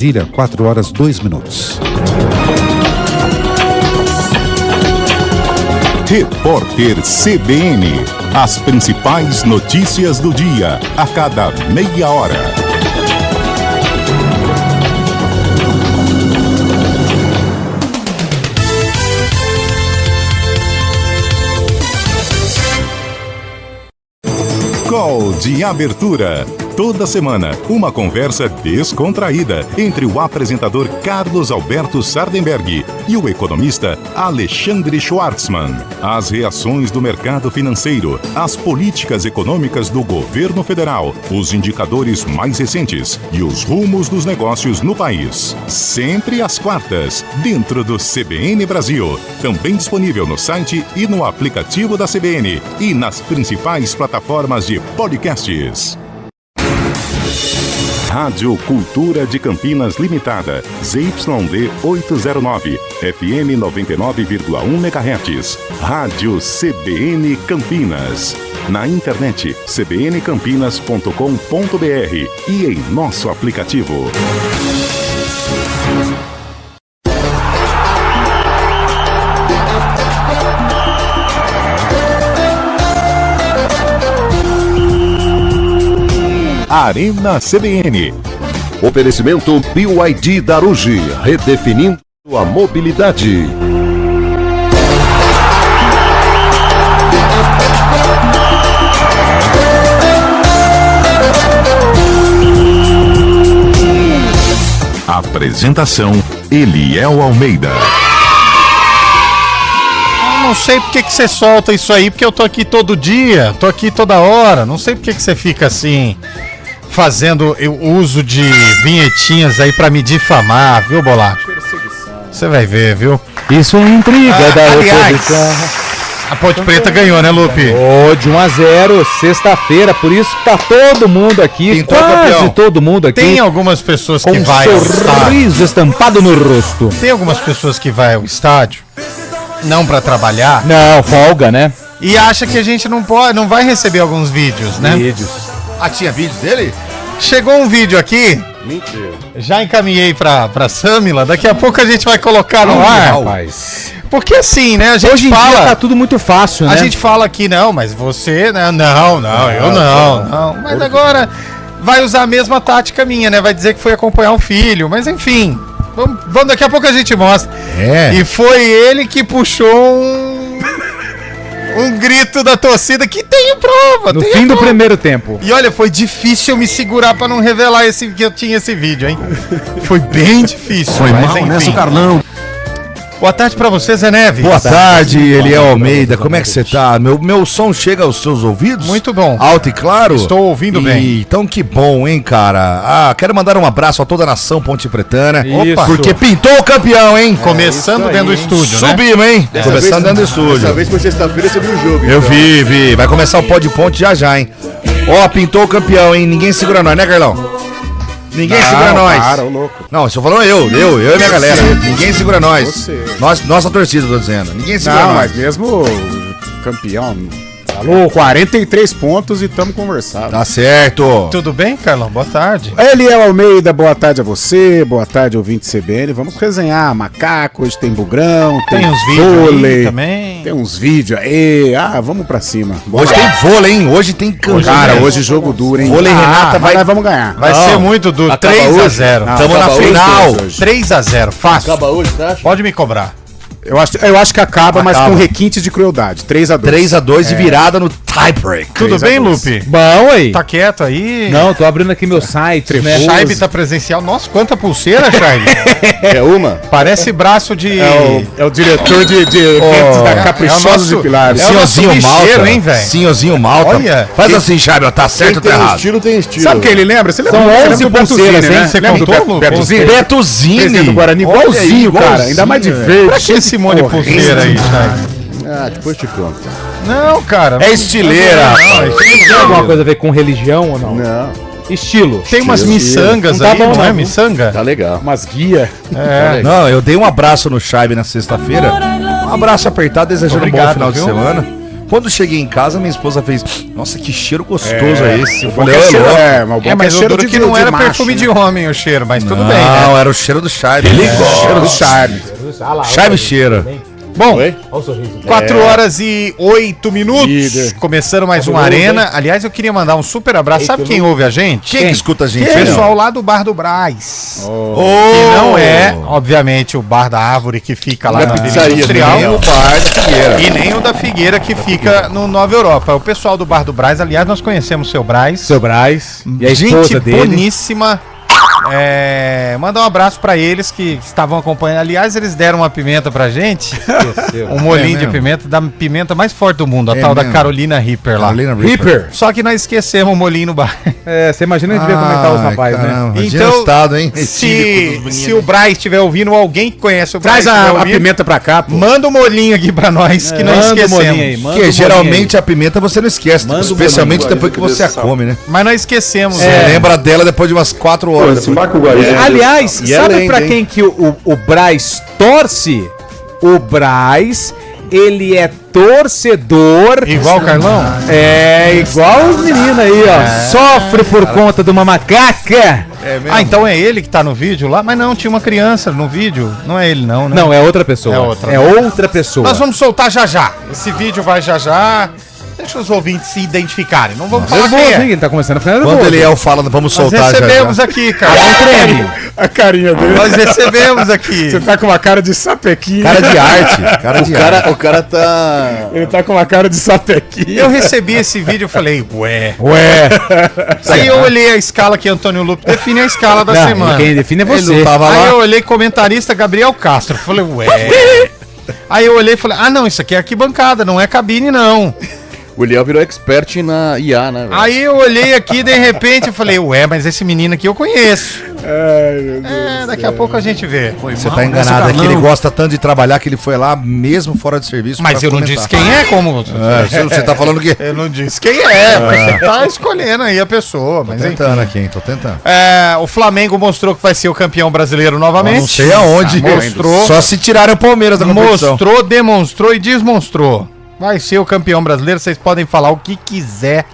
Brasília, 4h02. Repórter CBN. As principais notícias do dia, a cada meia hora. Call de abertura. Toda semana, uma conversa descontraída entre o apresentador Carlos Alberto Sardenberg e o economista Alexandre Schwartzman. As reações do mercado financeiro, as políticas econômicas do governo federal, os indicadores mais recentes e os rumos dos negócios no país. Sempre às quartas, dentro do CBN Brasil. Também disponível no site e no aplicativo da CBN e nas principais plataformas de podcasts. Rádio Cultura de Campinas Limitada, ZYD 809, FM 99,1 MHz. Rádio CBN Campinas. Na internet, cbncampinas.com.br e em nosso aplicativo. Arena CBN. Oferecimento BYD Darugi, redefinindo a mobilidade. Apresentação: Eliel Almeida. Não sei porque que você solta isso aí, porque eu tô aqui todo dia, tô aqui toda hora. Não sei porque que você fica assim, fazendo o uso de vinhetinhas aí pra me difamar, viu, Bolacha? Você vai ver, viu? Isso é intriga da oposição. A Ponte Preta ganhou, né, Lupe? Oh, de 1-0, sexta-feira, por isso tá todo mundo aqui, Pintou quase campeão. todo mundo aqui. Tem algumas pessoas com que um vai ao estádio. sorriso estampado no rosto. Tem algumas pessoas que vai ao estádio, não pra trabalhar, Não, folga, né? e acha que a gente não pode, não vai receber alguns vídeos, né? Vídeos. Ah, tinha vídeos dele? Chegou um vídeo aqui, Mentira. já encaminhei pra Samila, daqui a pouco a gente vai colocar no ar. Rapaz. Porque assim, né, a gente Hoje em fala... dia tá tudo muito fácil, né? A gente fala aqui, não, mas você, né? Não, eu não. Mas agora vai usar a mesma tática minha, né? Vai dizer que foi acompanhar um filho, mas enfim. Vamos daqui a pouco a gente mostra. É. E foi ele que puxou um grito da torcida que tem prova. No tem fim do prova. primeiro tempo. E olha, foi difícil me segurar pra não revelar que eu tinha esse vídeo, hein? Foi bem difícil. Foi mas mal, enfim. né, seu Carlão? Boa tarde pra você, Zé Neves. Boa tarde, Eliel Almeida. Como é que você tá? Meu som chega aos seus ouvidos? Muito bom. Alto e claro? Estou ouvindo bem. Então que bom, hein, cara? Ah, quero mandar um abraço a toda a nação ponte pretana. Isso. Porque pintou o campeão, hein? Começando dentro do estúdio, né? Subimos, hein? Começando dentro do estúdio. Dessa vez foi sexta-feira, você viu o jogo. Eu então. vi. Vai começar o pó de ponte já, hein? Ó, pintou o campeão, hein? Ninguém segura nós, né, Carlão? Ninguém segura nós. Para, o louco. Não, você falou eu e minha galera. Ninguém segura nós. Você. Nossa torcida, tô dizendo. Ninguém segura Não, nós. mas mesmo o campeão falou 43 pontos e estamos conversando. Tá certo. Tudo bem, Carlão? Boa tarde. Eliel Almeida, boa tarde a você, boa tarde, ouvinte CBN. Vamos resenhar macaco, hoje tem bugrão, Tem uns vídeos vôlei, aí também. tem uns vídeos aí. Ah, vamos pra cima. Hoje tem vôlei, hein? Hoje tem Cara, hoje jogo duro, hein? Vôlei, Renata, mas vai- nós vamos ganhar. Vai Não. ser muito do Acaba 3-0. Não, Tamo na acaba hoje, final. hoje. 3-0, fácil. hoje, você acha? Pode me cobrar. Eu acho que acaba, mas com requinte de crueldade. 3-2. 3-2 de virada no tiebreak. Tudo 3 a bem, 2. Lupe? Bom, aí. Tá quieto aí? Não, tô abrindo aqui meu site, né? Shaibe tá presencial. Nossa, quanta pulseira, Shaibe. É uma? Parece braço de... É o diretor de eventos da Caprichosos é o e Pilares. é o nosso Senhorzinho lixeiro, Malta. hein, velho? Senhorzinho Malta. Olha. Faz assim, Chábio, ó, tá certo ou tá errado? tem estilo. Sabe o que ele lembra? Você lembra? São Você 11 lembra do pulseiras, Bertuzini, hein? né? Você Lembra do contou, Lu? Bertuzini? Betuzini. Presidente do Guarani, Olha aí, igualzinho, cara. Ainda mais de verde. Pra que esse monte de pulseira aí, Shaibe? Ah, depois te conto. Não, cara. É estileira. Tem alguma coisa a ver com religião ou não? Não, Estilo. Tem umas miçangas Não tá aí, bom, não é não. miçanga? tá legal. Umas guias. É. Não, eu dei um abraço no Chábio na sexta-feira. Um abraço apertado, desejando um bom Obrigado, final de viu? semana. Quando eu cheguei em casa, minha esposa fez, nossa, que cheiro gostoso é esse. Eu falei, Qualquer cheiro, louco. mas o bom Mas é o cheiro duro de que não era macho, perfume né? de homem o cheiro, mas tudo bem, né? Não, era o cheiro do Charme. Cheiro do charme. Charme cheira. Bom, 4 horas e 8 minutos. Líder. Começando mais uma Arena. Aliás, eu queria mandar um super abraço. Sabe quem ouve a gente? Quem que escuta a gente? O pessoal lá do Bar do Brás. Que não é, obviamente, o Bar da Árvore que fica lá na Avenida Industrial. Nem o bar da Figueira. E nem o da Figueira que fica no Nova Europa. O pessoal do Bar do Brás, aliás, nós conhecemos o seu Brás. Seu Braz e a Gente esposa dele. boníssima. Mandar um abraço pra eles que estavam acompanhando. Aliás, eles deram uma pimenta pra gente. Um molinho de mesmo? pimenta, da pimenta mais forte do mundo, a É tal da mesmo? Carolina Reaper lá. Carolina Reaper. Só que nós esquecemos o molinho no bar. Você imagina a gente ver como é que tá os rapazes, né? Então, estado, hein? Se o Braz estiver ouvindo, alguém que conhece o Braz Traz estiver a ouvindo, pimenta pra cá, pô. manda um molinho aqui pra nós, que nós Manda o esquecemos. molinho aí, manda o Porque molinho geralmente a pimenta você não esquece, Manda o especialmente molinho. depois que você a come, né? Mas nós esquecemos. Você lembra dela depois de umas 4 horas. Aliás, E sabe além, pra hein? quem que o Braz torce? O Braz, ele é torcedor. Igual o Carlão? É, igual os meninos aí, ó. Sofre por conta de uma macaca. Ah, então é ele que tá no vídeo lá? Mas não, tinha uma criança no vídeo. Não é ele não, né? Não, é outra pessoa. É outra. É outra pessoa. Nós vamos soltar já já. Esse vídeo vai já já. Deixa os ouvintes se identificarem. Não vamos falar Nervoso, quem hein? é. Ele tá começando a ficar nervoso. Quando ele fala, vamos Nós soltar já. recebemos aqui, cara. A carinha dele. Nós recebemos aqui. Você tá com uma cara de sapequinho. Cara de arte. Cara de arte. O cara tá. Ele tá com uma cara de sapequinho. Eu recebi esse vídeo e falei, ué. Ué. Aí eu olhei a escala que Antônio Lupe define a escala da Não, semana. quem define é Ele você. não tava Aí lá. eu olhei comentarista Gabriel Castro. Falei, ué. Aí eu olhei e falei, não, isso aqui é arquibancada, não é cabine, não. O Eliel virou expert na IA, né, velho? Aí eu olhei aqui, de repente, eu falei, ué, mas esse menino aqui eu conheço. Ai, meu Deus. Daqui a pouco a gente vê. Você tá enganado, é que ele gosta tanto de trabalhar que ele foi lá mesmo fora de serviço. Mas pra eu não comentar. disse quem é, como... Você tá falando que. Eu não disse quem é, você tá escolhendo aí a pessoa, mas Tô enfim. tentando aqui, hein? Tô tentando. O Flamengo mostrou que vai ser o campeão brasileiro novamente. Não sei aonde. Mostrou. Só se tirarem o Palmeiras da competição. Mostrou, demonstrou e desmonstrou. Vai ser o campeão brasileiro, vocês podem falar o que quiser.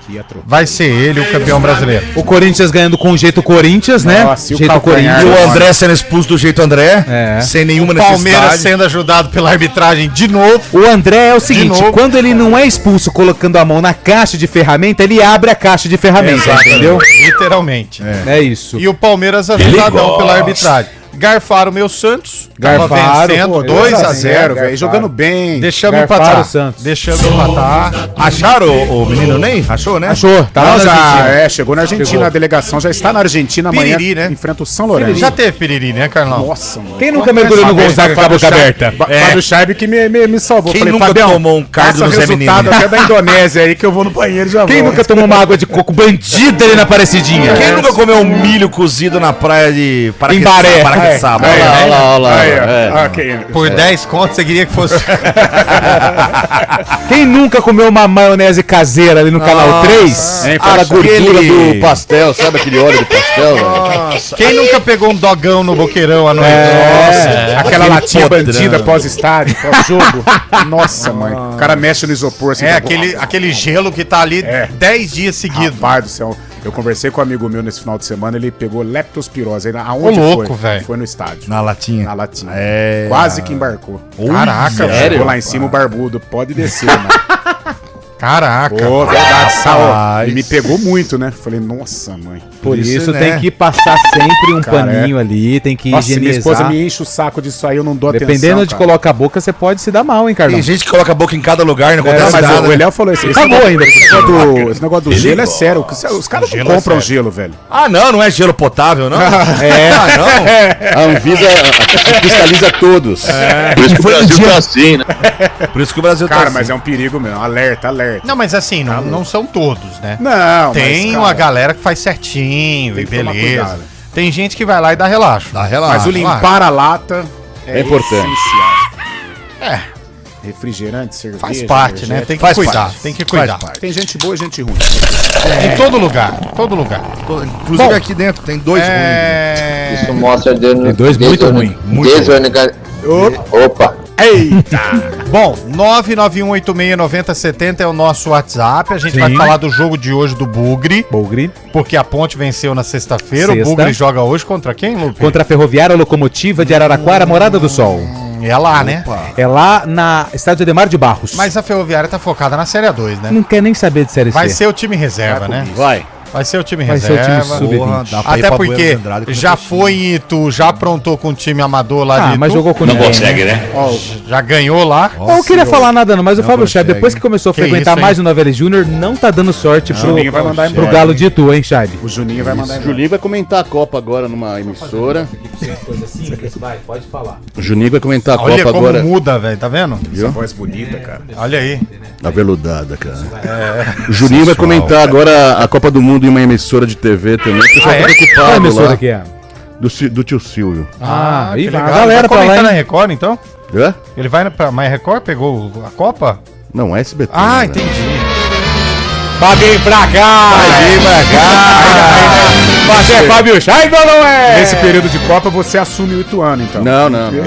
Vai ser ele o campeão brasileiro. O Corinthians ganhando com o jeito Corinthians, né? Nossa, e o Jeito calcanhar? E Corinthians. o André sendo expulso do jeito André, É. sem nenhuma Palmeiras necessidade. sendo ajudado pela arbitragem de novo. O André é o seguinte, novo. quando ele não é expulso colocando a mão na caixa de ferramenta, ele abre a caixa de ferramenta, entendeu? Literalmente. É isso. E o Palmeiras ajudadão pela arbitragem. Garfaram o meu Santos. Tava Garfaram, vencendo pô, 2-0. velho. Jogando bem. Deixamos Garfaram empatar. o Santos. Deixamos empatar. Acharam o menino Ney? Achou, né? Achou, tá lá Não, na já, Argentina. chegou na Argentina. Chegou. A delegação já está na Argentina amanhã. Piriri, né? Enfrenta o São Lourenço. Já teve piriri, né, Carlão? Nossa, mano. Quem nunca mergulhou no Gonzaga com a boca aberta? Fábio Scheibe que me salvou. Quem nunca tomou um cardio passa no Zé resultado Menino? até da Indonésia aí que eu vou no banheiro e já Quem volto. nunca tomou uma água de coco bandida ali na Parecidinha? Quem nunca comeu um milho cozido na praia de Embaré. Paraqueçaba? Olha lá, olha lá, olha lá. Aí, ó. É. Ah, quem- Por 10 contos, você queria que fosse. Quem nunca comeu uma maionese caseira ali no canal 3? Hein, Aquela fala gordura aquele- do pastel, sabe aquele óleo do pastel, velho? Quem nunca pegou um dogão no boqueirão à noite? Nossa, aquela aquele latinha podrão. bandida pós-estádio, pós-jogo. Nossa, mãe. O cara mexe no isopor assim. É, tá aquele gelo que tá ali É. 10 dias seguidos. Rapaz do céu. Eu conversei com um amigo meu nesse final de semana, ele pegou leptospirose. Aonde Ô, louco, foi? velho. Foi no estádio. Na latinha. Na latinha. É. Quase que embarcou. Caraca, sério? Chegou lá em cima o barbudo. Pode descer, mano. Caraca. Pô, verdade, sal. Rapaz. E me pegou muito, né? Falei, nossa, mãe. Por isso né? tem que passar sempre um Cara, paninho ali, tem que Nossa, se minha esposa higienizar. me enche o saco disso aí, eu não dou Dependendo atenção, de cara. colocar a boca, você pode se dar mal, hein, Carlão? Tem gente que coloca a boca em cada lugar e não É, acontece mas nada. o Eliel falou isso. Pagou ainda. Esse negócio do gelo é sério. Os caras não compram gelo, velho. Ah, não é gelo potável, não? É. Ah, não. A Anvisa fiscaliza todos. Por isso que o Brasil tá assim, né? Por isso que o Brasil Cara, tá mas assim. é um perigo mesmo. Alerta, alerta. Não, mas assim, não são todos, né? Não, Tem mas, uma cara, galera que faz certinho Tem e que tomar beleza. cuidado. Tem gente que vai lá e dá relaxo. Dá relaxa. Mas o limpar a lata É importante. essencial. É. Refrigerante, cerveja. Faz parte, né? energético. Tem que Faz cuidar. parte. Tem que cuidar. Tem gente boa e gente ruim. Em todo lugar. Todo lugar. Inclusive Bom, aqui dentro tem dois ruins. É... Isso mostra Tem dois muito ruim. desorganização. Opa! Eita! Bom, 991869070 é o nosso WhatsApp. A gente Sim. vai falar do jogo de hoje do Bugre, Bugre. porque a Ponte venceu na sexta-feira. O Sexta. Bugre joga hoje contra quem, Lupe? Contra a Ferroviária Locomotiva de Araraquara, Morada do Sol. É lá, né? É lá na Estádio Ademar de Barros. Mas a Ferroviária tá focada na Série A2, né? não quer nem saber de Série C. Vai ser o time reserva, né? Vai. Vai ser o time Vai ser o reserva. time sub-20. Porra, dá pra ir Até pra porque Buenos Andrade com já o time. foi em Itu, já aprontou com o time amador lá de Itu. mas jogou com Não ninguém, consegue, né? Já ganhou lá. Eu não queria falar nada não, mas o Fábio Scheib, consegue. depois que começou a Que frequentar isso, hein? mais o Novelli Júnior, não tá dando sorte Juninho vai mandar pro embora. Galo de Itu, hein, Scheib? O Juninho vai mandar O embora. Juninho vai comentar a Copa agora numa emissora. Coisa simples, vai, pode falar. O Juninho vai comentar a Olha Copa como agora. muda, velho, tá vendo? Essa voz bonita, cara. Olha aí. Aveludada, cara. O Juninho vai comentar agora a Copa do Mundo em uma emissora de TV também. O pessoal tá Qual preocupado emissora lá. que é? Do tio Silvio. Aí que vai a legal. galera Vai pra comentar lá, na hein? Record, então? Hã? Ele vai pra My Record, pegou a Copa? Não, SBT. Ah, né? entendi. Paguei pra cá! Paguei pra Mas é Fábio Scheib ou não é? Nesse período de Copa, você assume o Ituano, então. Não, não, não.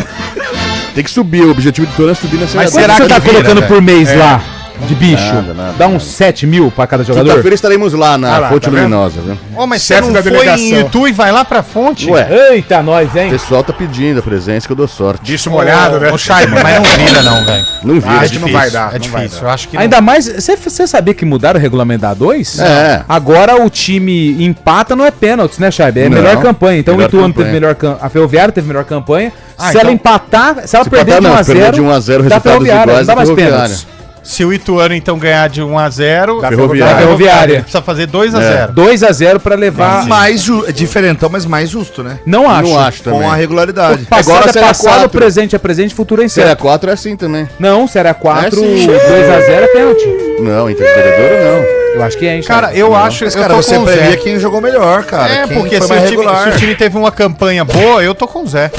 Tem que subir, o objetivo de todo é subir na Série Mas A. será Quanto você que tá vira, colocando velho? por mês lá? De bicho? Nada, Dá uns 7 mil pra cada jogador? Quinta-feira estaremos lá na Ah lá, Fonte tá vendo? Luminosa, viu? Ô, mas você Chefe não da foi delegação. em Itu e vai lá pra Fonte? Ué, Eita, nós, o hein? pessoal tá pedindo a presença que eu dou sorte. Bicho molhado, né? Ô, Scheib, mas não vira não, velho. Não vi. Acho que não vai dar. É não vai difícil, dar. eu acho que não. Ainda mais, você sabia que mudaram o regulamento da A2? É. Agora o time empata, não é pênalti, né, Scheib? É Não, melhor campanha. Então melhor o Ituano campanha. teve melhor campanha, a Ferroviária teve melhor campanha. Ah, Se ela então- empatar, se ela Se perder empatar, de 1 não, a se perder 0, de 1 a 0, dá resultados Ferroviária, iguais não dá da mais Ferroviária. pênaltis. Se o Ituano então ganhar de 1-0, Da Ferroviária. Da Ferroviária. precisa fazer 2-0. 2 a 0 pra levar. Mais diferentão, mas mais justo, né? Não acho. Não acho também. Com a regularidade. Passado Agora é Série passado, 4. presente é presente, futuro é Série incerto. A4 é assim também. Não, Série A4, É sim. 2 a 0 é pênalti. Não, interpretadora não. Eu acho que é, hein, Cara, Scheib? eu acho Mas, eu cara, tô você com o Zé. previa quem jogou melhor, cara. É, quem porque foi se mais o, time, regular. se o time teve uma campanha boa, eu tô com o Zé.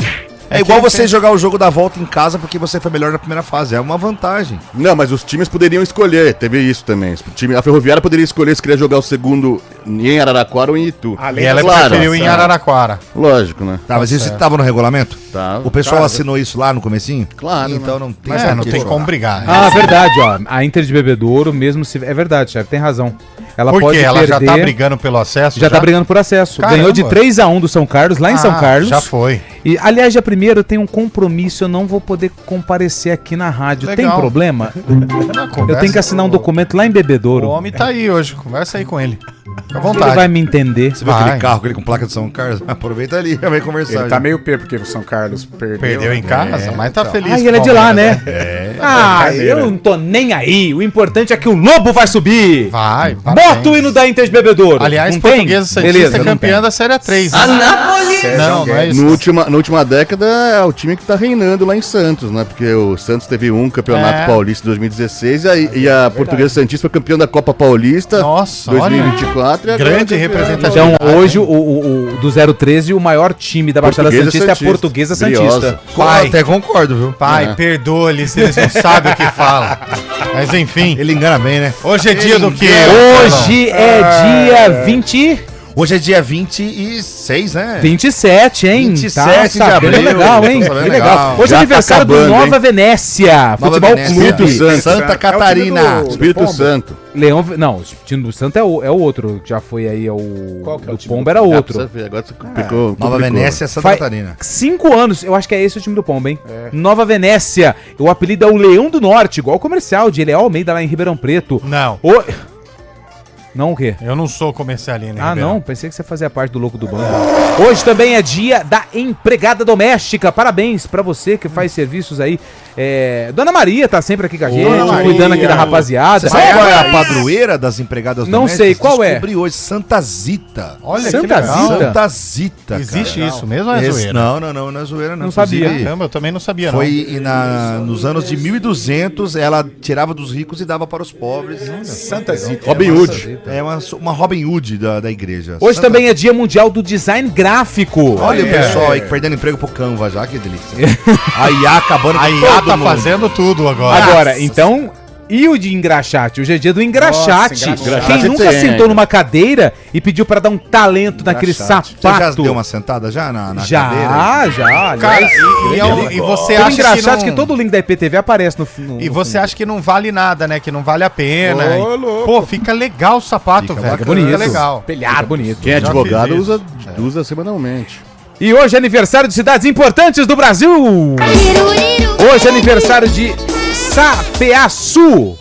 É igual você jogar o jogo da volta em casa porque você foi melhor na primeira fase. É uma vantagem. Não, mas os times poderiam escolher, teve isso também. A Ferroviária poderia escolher se queria jogar o segundo em Araraquara ou em Itu. E ela Claro, preferiu em Araraquara. Lógico, né? Tá, mas isso tava no regulamento? Tá. O pessoal assinou isso lá no comecinho? Claro, Então não tem É, não que tem jogar. como brigar. Ah, verdade, ó. A Inter de Bebedouro, mesmo se. É verdade, Scheib, tem razão. Ela Por pode quê? Ela perder. já tá brigando pelo acesso? Já tá brigando por acesso. Caramba. Ganhou de 3-1 do São Carlos, lá em São Carlos. Já foi. E, aliás, dia primeiro eu tenho um compromisso, eu não vou poder comparecer aqui na rádio. Legal. Tem problema? Eu tenho que assinar um documento lá em O Bebedouro. homem tá aí hoje. Conversa aí com ele. Fica à Ele vontade. vai me entender. Você viu Vai. aquele carro, aquele com placa de São Carlos? Aproveita ali, vai conversar. Ele tá meio pé porque o São Carlos perdeu. Perdeu em casa, mas tá feliz. Ah, e com ele é o de lá, Palmeiras. né? Ah, eu não tô nem aí. O importante é que o Lobo vai subir. Vai, Bota o hino da Inter de Bebedouro. Aliás, Não Portuguesa tem? Santista Beleza, é não campeã tem. da Série A3. Né? Não, não é isso. Na última década é o time que tá reinando lá em Santos, né? Porque o Santos teve um campeonato É. paulista em 2016 e a Portuguesa Santista foi campeã da Copa Paulista Nossa, 2024. e agora grande campeã. representatividade. Então, hoje, o do 013, o maior time da Baixada Portuguesa Santista é a Santista. Portuguesa Briosa. Santista. Pai, até concordo, viu? Pai, perdoa-lhe se eles não sabem o que falam. Mas enfim, Ele engana bem, né? hoje é dia do quê? Hoje é dia 20... Hoje é dia 26, né? 27, hein? 27 de sabendo abril, legal, tô hein? sabendo Que legal. legal. Hoje é Já tá aniversário do acabando, Nova Venécia, Nova Futebol Venécia. Clube. Espírito Santo. Santa Catarina. É o time do Espírito Pombo. Santo. Leão, não, o time do Santo é o outro, que já foi aí, Qual que é o o time Pombo era outro. Ah, precisa ver, agora você complicou. Nova Venécia, Santa Faz Catarina. 5 anos, eu acho que é esse o time do Pombo, hein? Nova Venécia, o apelido é o Leão do Norte, igual o comercial de Leal Almeida lá em Ribeirão Preto. Não, Não o quê? eu não sou comercialino. Ah, não, pensei que você fazia parte do Louco do Bando. Hoje também é dia da empregada doméstica. Parabéns pra você que faz serviços aí. Dona Maria tá sempre aqui com a gente, Maria. cuidando aqui da rapaziada. Você sabe qual é a padroeira das empregadas Não domésticas? sei, qual é? Descobri hoje, Santa Zita. Olha Santa que legal. Zita? Santa Zita, Existe cara. isso mesmo ou é zoeira? Não é zoeira, não. Não sabia. Inclusive, Caramba, eu também não sabia, Foi nos anos de 1200, ela tirava dos ricos e dava para os pobres. Santa Zita. Robin Hood. É uma Robin Hood da igreja. Hoje Santa- também é dia mundial do design gráfico. Olha o pessoal aí perdendo emprego pro Canva já, que delícia. A IA acabando não. A IA tá fazendo tudo agora. Agora, então, E o de engraxate? Hoje é dia do engraxate. Nossa, engraxate Quem nunca tem, sentou numa cadeira e pediu pra dar um talento naquele Engraxate. Você já sapato? deu uma sentada já na cadeira? Já. Cara, aliás, e você tem um acha engraxate que não- todo link da IPTV aparece no E você acha que não vale nada, né? Que não vale a pena. Ô, louco. Pô, fica legal o sapato, Fica velho. Fica bonito. Fica legal. Pelhado, bonito. Quem é Já advogado fiz isso. usa semanalmente. E hoje é aniversário de cidades importantes do Brasil. Hoje é aniversário de Sapeaçu,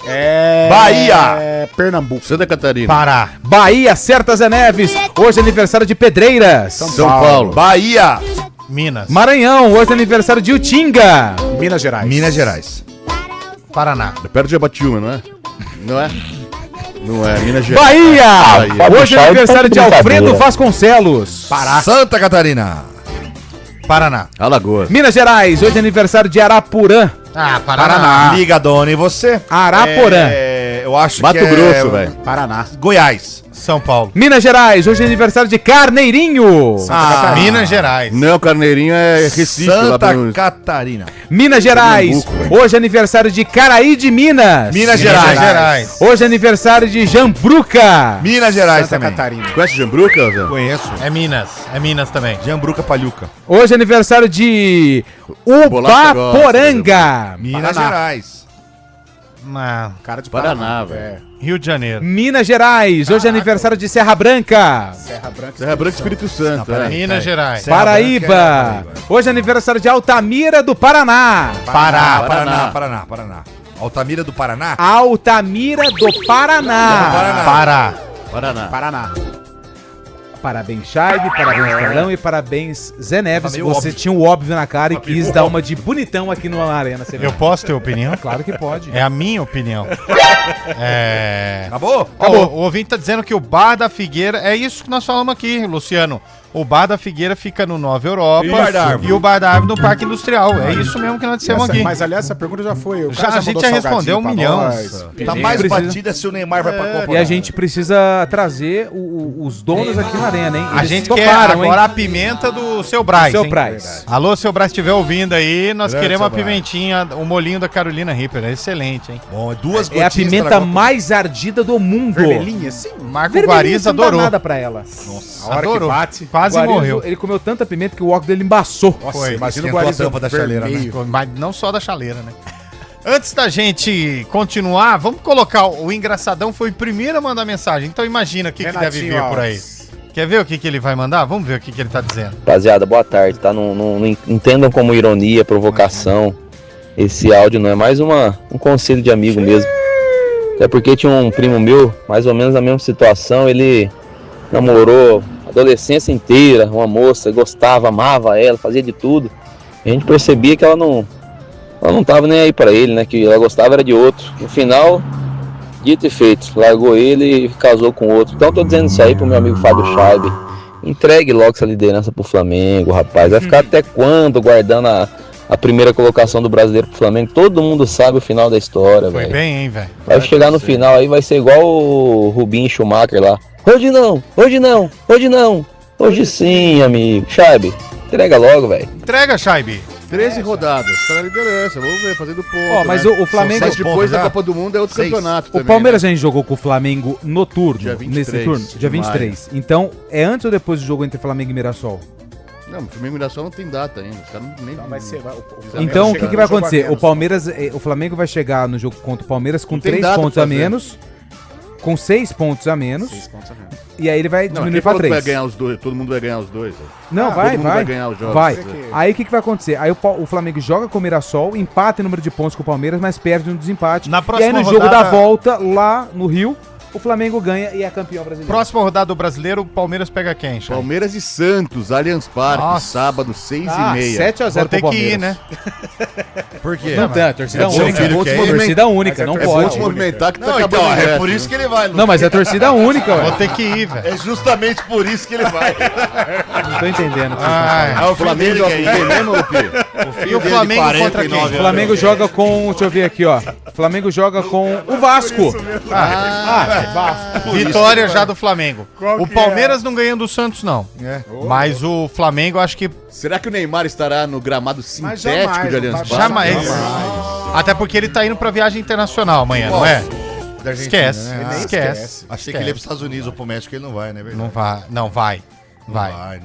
Bahia. Pernambuco. Santa Catarina. Pará. Bahia, Certa Zé Neves. Hoje é aniversário de Pedreiras. São Paulo. Bahia. Minas. Maranhão, hoje é aniversário de Utinga. Minas Gerais. Minas Gerais. Paraná. É perto de Abatiúma, não é? Não é? Não é. Minas Gerais. Bahia, hoje é aniversário de Alfredo Vasconcelos. Pará. Santa Catarina. Paraná. Alagoas. Minas Gerais, hoje é aniversário de Arapuã. Ah, Paraná. Liga, dona, e você? Araporã. Eu acho Mato que é... Grosso, velho. Paraná. Goiás. São Paulo. Minas Gerais, hoje é aniversário de Carneirinho. Minas Gerais. Não, Carneirinho é Recife. lá Santa pra- Catarina. Minas Gerais, Pernambuco, hoje é aniversário de Caraí de Minas. Minas Gerais. Hoje é aniversário de Jambruca. Minas Gerais Santa também. Catarina. Conhece Jambruca, Zé? Conheço. É Minas também. Jambruca Palhuca. Hoje é aniversário de Bolacha grossa, Ubaporanga. Minas Paraná. Gerais. Ah, Cara de Paraná, É. velho. Rio de Janeiro. Minas Gerais, hoje é aniversário de Serra Branca. Serra Branca. Serra Branca e Espírito Santo. é. Minas Gerais. Serra Paraíba, Branca é Paraíba. hoje é aniversário de Altamira do Paraná. Pará, Paraná. Paraná. Altamira do Paraná? Altamira do Paraná. Pará. Paraná. Paraná. Parabéns, Charme, parabéns, Carlão, e parabéns, Zé Neves. Tá meio Você óbvio. tinha o óbvio na cara e quis dar uma de bonitão aqui na arena. Você Eu viu? posso ter opinião? Claro que pode. É a minha opinião. Acabou? Ó, o ouvinte tá dizendo que o Bar da Figueira, é isso que nós falamos aqui, Luciano. O Bar da Figueira fica no Nova Europa E o Bar da Árvore? e o Bar da Árvore no Parque Industrial. É isso mesmo que nós dissemos Essa- aqui. mas aliás, essa pergunta já foi. O Já- cara a gente mandou já respondeu salgadinho 1 pra milhão. nós. Tá gente mais precisa- batida se o Neymar vai pra Copa. E a gente precisa trazer os donos aqui na arena, hein? A Eles gente toparam, quer agora a pimenta do seu Braz, Seu hein? Braz. Alô, seu Braz, estiver ouvindo aí, nós Grande queremos a seu Braz. pimentinha, o molinho da Carolina Reaper. É excelente, hein? Bom, é duas É a gotinhas pimenta pra Copa. mais ardida do mundo. Vermelhinha, sim. Marco Vermelhinha, Guariza não dá adorou. nada pra ela. A hora Adorou. que bate. Quase Guarizo, morreu. Ele comeu tanta pimenta que o óculos dele embaçou. Nossa, Foi. imagina o Esquentou a Guariza tampa da chaleira, né? vermelho. Mas não só da chaleira, né? Antes da gente continuar, vamos colocar o engraçadão foi o primeiro a mandar mensagem. Então imagina o que, deve Renatinho vir por aí. Alves. Quer ver o que ele vai mandar? Vamos ver o que ele tá dizendo. Rapaziada, boa tarde, tá? Não entendam como ironia, provocação. Esse áudio não é mais um conselho de amigo mesmo. Até porque tinha um primo meu, mais ou menos a mesma situação, ele namorou a adolescência inteira, uma moça, gostava, amava ela, fazia de tudo. A gente percebia que ela não tava nem aí pra ele, né? Que ela gostava era de outro. No final, dito e feito, largou ele e casou com outro. Então tô dizendo isso aí pro meu amigo Fábio Scheibe. Entregue logo essa liderança pro Flamengo, rapaz. Vai ficar até quando guardando a primeira colocação do brasileiro pro Flamengo? Todo mundo sabe o final da história, Foi velho. bem, hein, velho? Vai chegar no final aí, vai ser igual o Rubinho Schumacher lá. Hoje não, hoje não, hoje não. Hoje sim, amigo. Scheibe, entrega logo, velho. Entrega, Scheibe. 13 rodadas, tá na liderança. Vamos ver, fazendo ponto. Ó, mas né? o Flamengo- Mas depois pontos da já? Copa do Mundo é outro 6. campeonato O também. Palmeiras né? já jogou com o Flamengo no turno, Dia 23 nesse turno, dia de 23. Então, é antes ou depois do jogo entre Flamengo e Mirassol? Não, o Flamengo e Mirassol não tem data ainda. Os caras nem. Então vai ser. O Flamengo Então, o chega que no vai jogo a acontecer? menos. O Palmeiras, o Flamengo vai chegar no jogo contra o Palmeiras com Não tem 3 data pontos pra a fazer. menos, com 6 pontos a menos, 6 pontos a menos. e aí ele vai Não, diminuir quem pra falou que vai 3. ganhar os dois? Todo mundo vai ganhar os dois. Não, todo vai, mundo vai. vai ganhar os jogos. Vai. Né? Aí o que vai acontecer? Aí o Flamengo joga com o Mirassol, empata em número de pontos com o Palmeiras, mas perde no desempate. Na E aí próxima no jogo rodada- da volta, lá no Rio, o Flamengo ganha e é campeão brasileiro. Próxima rodada do brasileiro, o Palmeiras pega quem, Scheibe? Palmeiras e Santos, Allianz Parque, Nossa. sábado, 6h30. 7x0 Vou ter pro que ir, Palmeiras. né? Por quê? Não tem, torcida É bom, única. filho, que é Torcida única, não É bom pode. te movimentar que tá Não, acabando então, o é ingresso, por isso né? que ele vai, Lu. Não, mas é torcida única, Vou ué. ter que ir, velho. É justamente por isso que ele vai. Não tô entendendo. o que vocês estão Ai, É o Flamengo joga com quem mesmo, Lupi? e o Flamengo contra quem? falando. O Flamengo joga com, deixa eu ver aqui, ó. Flamengo joga com o Vasco. Vitória já do Flamengo. O Palmeiras não ganha do Santos, não. É. Mas o Flamengo, acho que... Será que o Neymar estará no gramado sintético de Allianz Parque? Jamais. Até porque ele tá indo pra viagem internacional amanhã, não é? Da Argentina, Esquece. né? Esquece. Achei que ele ia pros Estados Unidos ou pro México, ele não vai, né? Não vai. Não vai.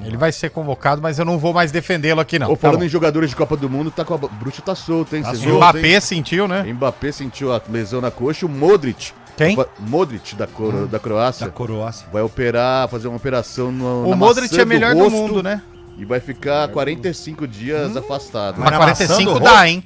Ele vai ser convocado, mas eu não vou mais defendê-lo aqui, não. Falando em jogadores de Copa do Mundo, a bruxa tá solta, hein? Tá Você solto. viu? Mbappé sentiu, né? Mbappé sentiu a lesão na coxa. O Modric. Quem? Modric, da Croácia. Da Croácia. Vai fazer uma operação no O Modric é melhor do mundo, né? E vai ficar 45 dias afastado. Mas na 45 maçã do dá, hein?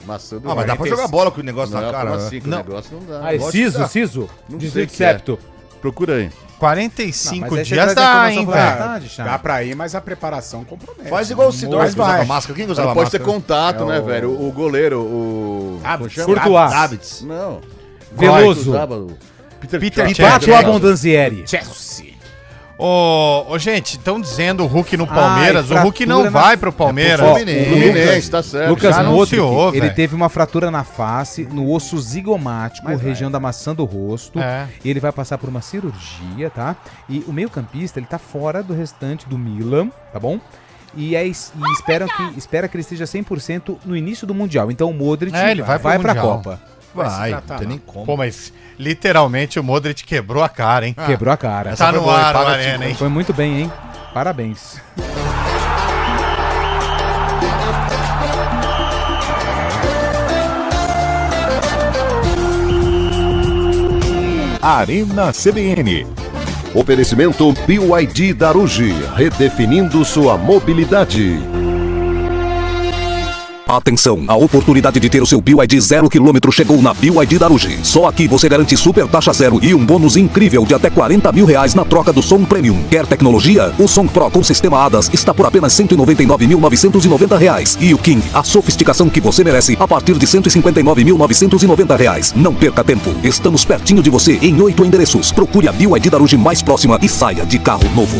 Maçã do Ah, mas dá pra jogar bola com o negócio na cara. Como assim? Com o Não. negócio não dá. Ah, é Siso? Não Desvio sei de o que é. septo. Procura aí. 45 Mas aí você dias traz a dá, informação hein, com velho? verdade, Chá. Dá pra ir, mas a preparação compromete. Faz igual o Sidorf Mas que usava vai. máscara. Quem usava Não pode ter máscara? contato, É né, o- velho? O goleiro, o... Davids. Como chama? Courtois. Davids. Não. Veloso. Usava o Peter Cech. Cech. Pato Abondanzieri. Chelsea. Ô, gente, estão dizendo o Hulk no Palmeiras. e O Hulk não fratura na- vai pro Palmeiras. Ó, Fluminense, tá certo. Lucas já Modric, anunciou, ele velho. teve uma fratura na face, no osso zigomático, região da maçã do rosto. É. Ele vai passar por uma cirurgia, tá? E o meio-campista, ele tá fora do restante do Milan, tá bom? E espera que ele esteja 100% no início do Mundial. Então o Modric Ele vai pro pra Mundial. Copa. Vai, tratar, não tem não. nem como. Pô, mas literalmente o Modric quebrou a cara, hein? Quebrou a cara. Tá no foi boa, ar, paga Arena, hein? Foi muito bem, hein? Parabéns. Arena CBN. Oferecimento BYD Daruji, redefinindo sua mobilidade. Atenção, a oportunidade de ter o seu BYD 0 km chegou na BYD Daruji. Só aqui você garante super taxa zero e um bônus incrível de até R$40 mil na troca do som Premium. Quer tecnologia? O som Pro com sistema ADAS está por apenas R$199.990. E o King, a sofisticação que você merece, a partir de R$159.990. Não perca tempo, estamos pertinho de você em 8 endereços. Procure a BYD Daruji mais próxima e saia de carro novo.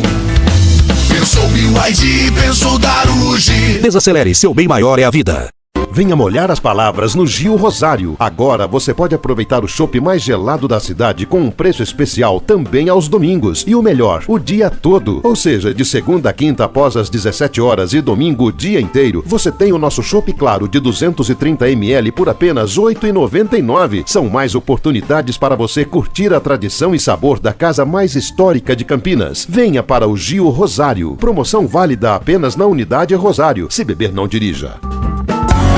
Pensou BYD, pensou Daruji. Desacelere, seu bem maior é a vida. Venha molhar as palavras no Gil Rosário. Agora você pode aproveitar o chopp mais gelado da cidade com um preço especial também aos domingos. E o melhor, o dia todo. Ou seja, de segunda a quinta após as 17 horas e domingo o dia inteiro. Você tem o nosso chopp claro de 230 ml por apenas R$ 8,99. São mais oportunidades para você curtir a tradição e sabor da casa mais histórica de Campinas. Venha para o Gil Rosário. Promoção válida apenas na unidade Rosário. Se beber, não dirija.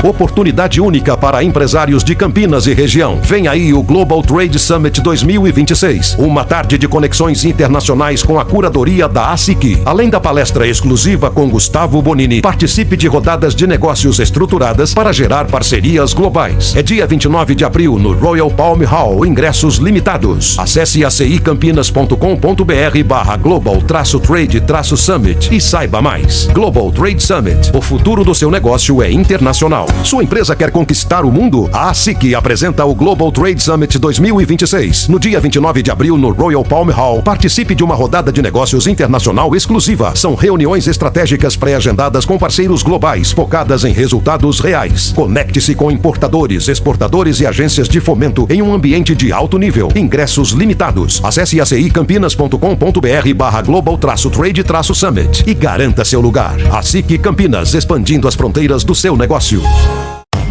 Oportunidade única para empresários de Campinas e região. Vem aí o Global Trade Summit 2026. Uma tarde de conexões internacionais com a curadoria da ASIC. Além da palestra exclusiva com Gustavo Bonini, participe de rodadas de negócios estruturadas para gerar parcerias globais. É dia 29 de abril no Royal Palm Hall. Ingressos limitados. Acesse acicampinas.com.br/global-trade-summit e saiba mais. Global Trade Summit. O futuro do seu negócio é internacional. Sua empresa quer conquistar o mundo? A ASIC apresenta o Global Trade Summit 2026. No dia 29 de abril, no Royal Palm Hall, participe de uma rodada de negócios internacional exclusiva. São reuniões estratégicas pré-agendadas com parceiros globais, focadas em resultados reais. Conecte-se com importadores, exportadores e agências de fomento em um ambiente de alto nível. Ingressos limitados. Acesse acicampinas.com.br/global-trade-summit e garanta seu lugar. ASIC Campinas, expandindo as fronteiras do seu negócio.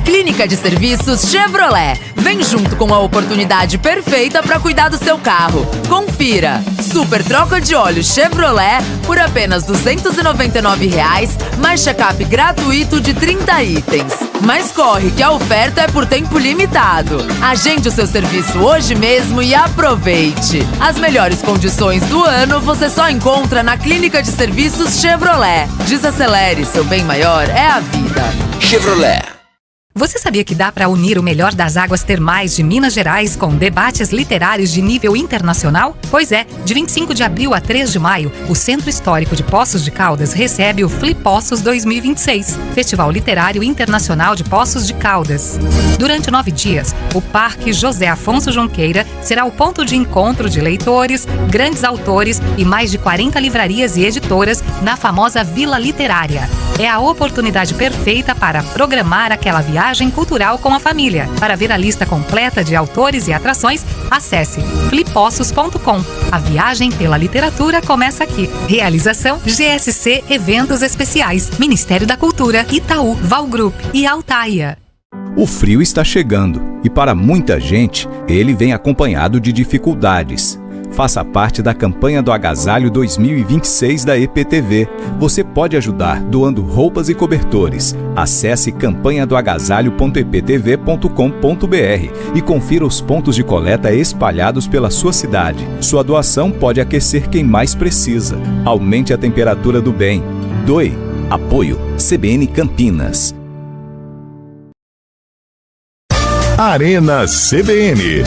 Clínica de Serviços Chevrolet. Vem junto com a oportunidade perfeita para cuidar do seu carro. Confira. Super troca de óleo Chevrolet por apenas R$ 299, mais check-up gratuito de 30 itens. Mas corre que a oferta é por tempo limitado. Agende o seu serviço hoje mesmo e aproveite. As melhores condições do ano você só encontra na Clínica de Serviços Chevrolet. Desacelere, seu bem maior é a vida. Chevrolet. Você sabia que dá para unir o melhor das águas termais de Minas Gerais com debates literários de nível internacional? Pois é, de 25 de abril a 3 de maio, o Centro Histórico de Poços de Caldas recebe o Flipossos 2026, Festival Literário Internacional de Poços de Caldas. Durante 9 dias, o Parque José Afonso Junqueira será o ponto de encontro de leitores, grandes autores e mais de 40 livrarias e editoras na famosa Vila Literária. É a oportunidade perfeita para programar aquela viagem viagem cultural com a família. Para ver a lista completa de autores e atrações, acesse flipossos.com. A viagem pela literatura começa aqui. Realização GSC Eventos Especiais, Ministério da Cultura, Itaú, Val Group e Altaia. O frio está chegando e para muita gente ele vem acompanhado de dificuldades. Faça parte da campanha do Agasalho 2026 da EPTV. Você pode ajudar doando roupas e cobertores. Acesse campanhadoagasalho.eptv.com.br e confira os pontos de coleta espalhados pela sua cidade. Sua doação pode aquecer quem mais precisa. Aumente a temperatura do bem. Doe. Apoio CBN Campinas. Arena CBN.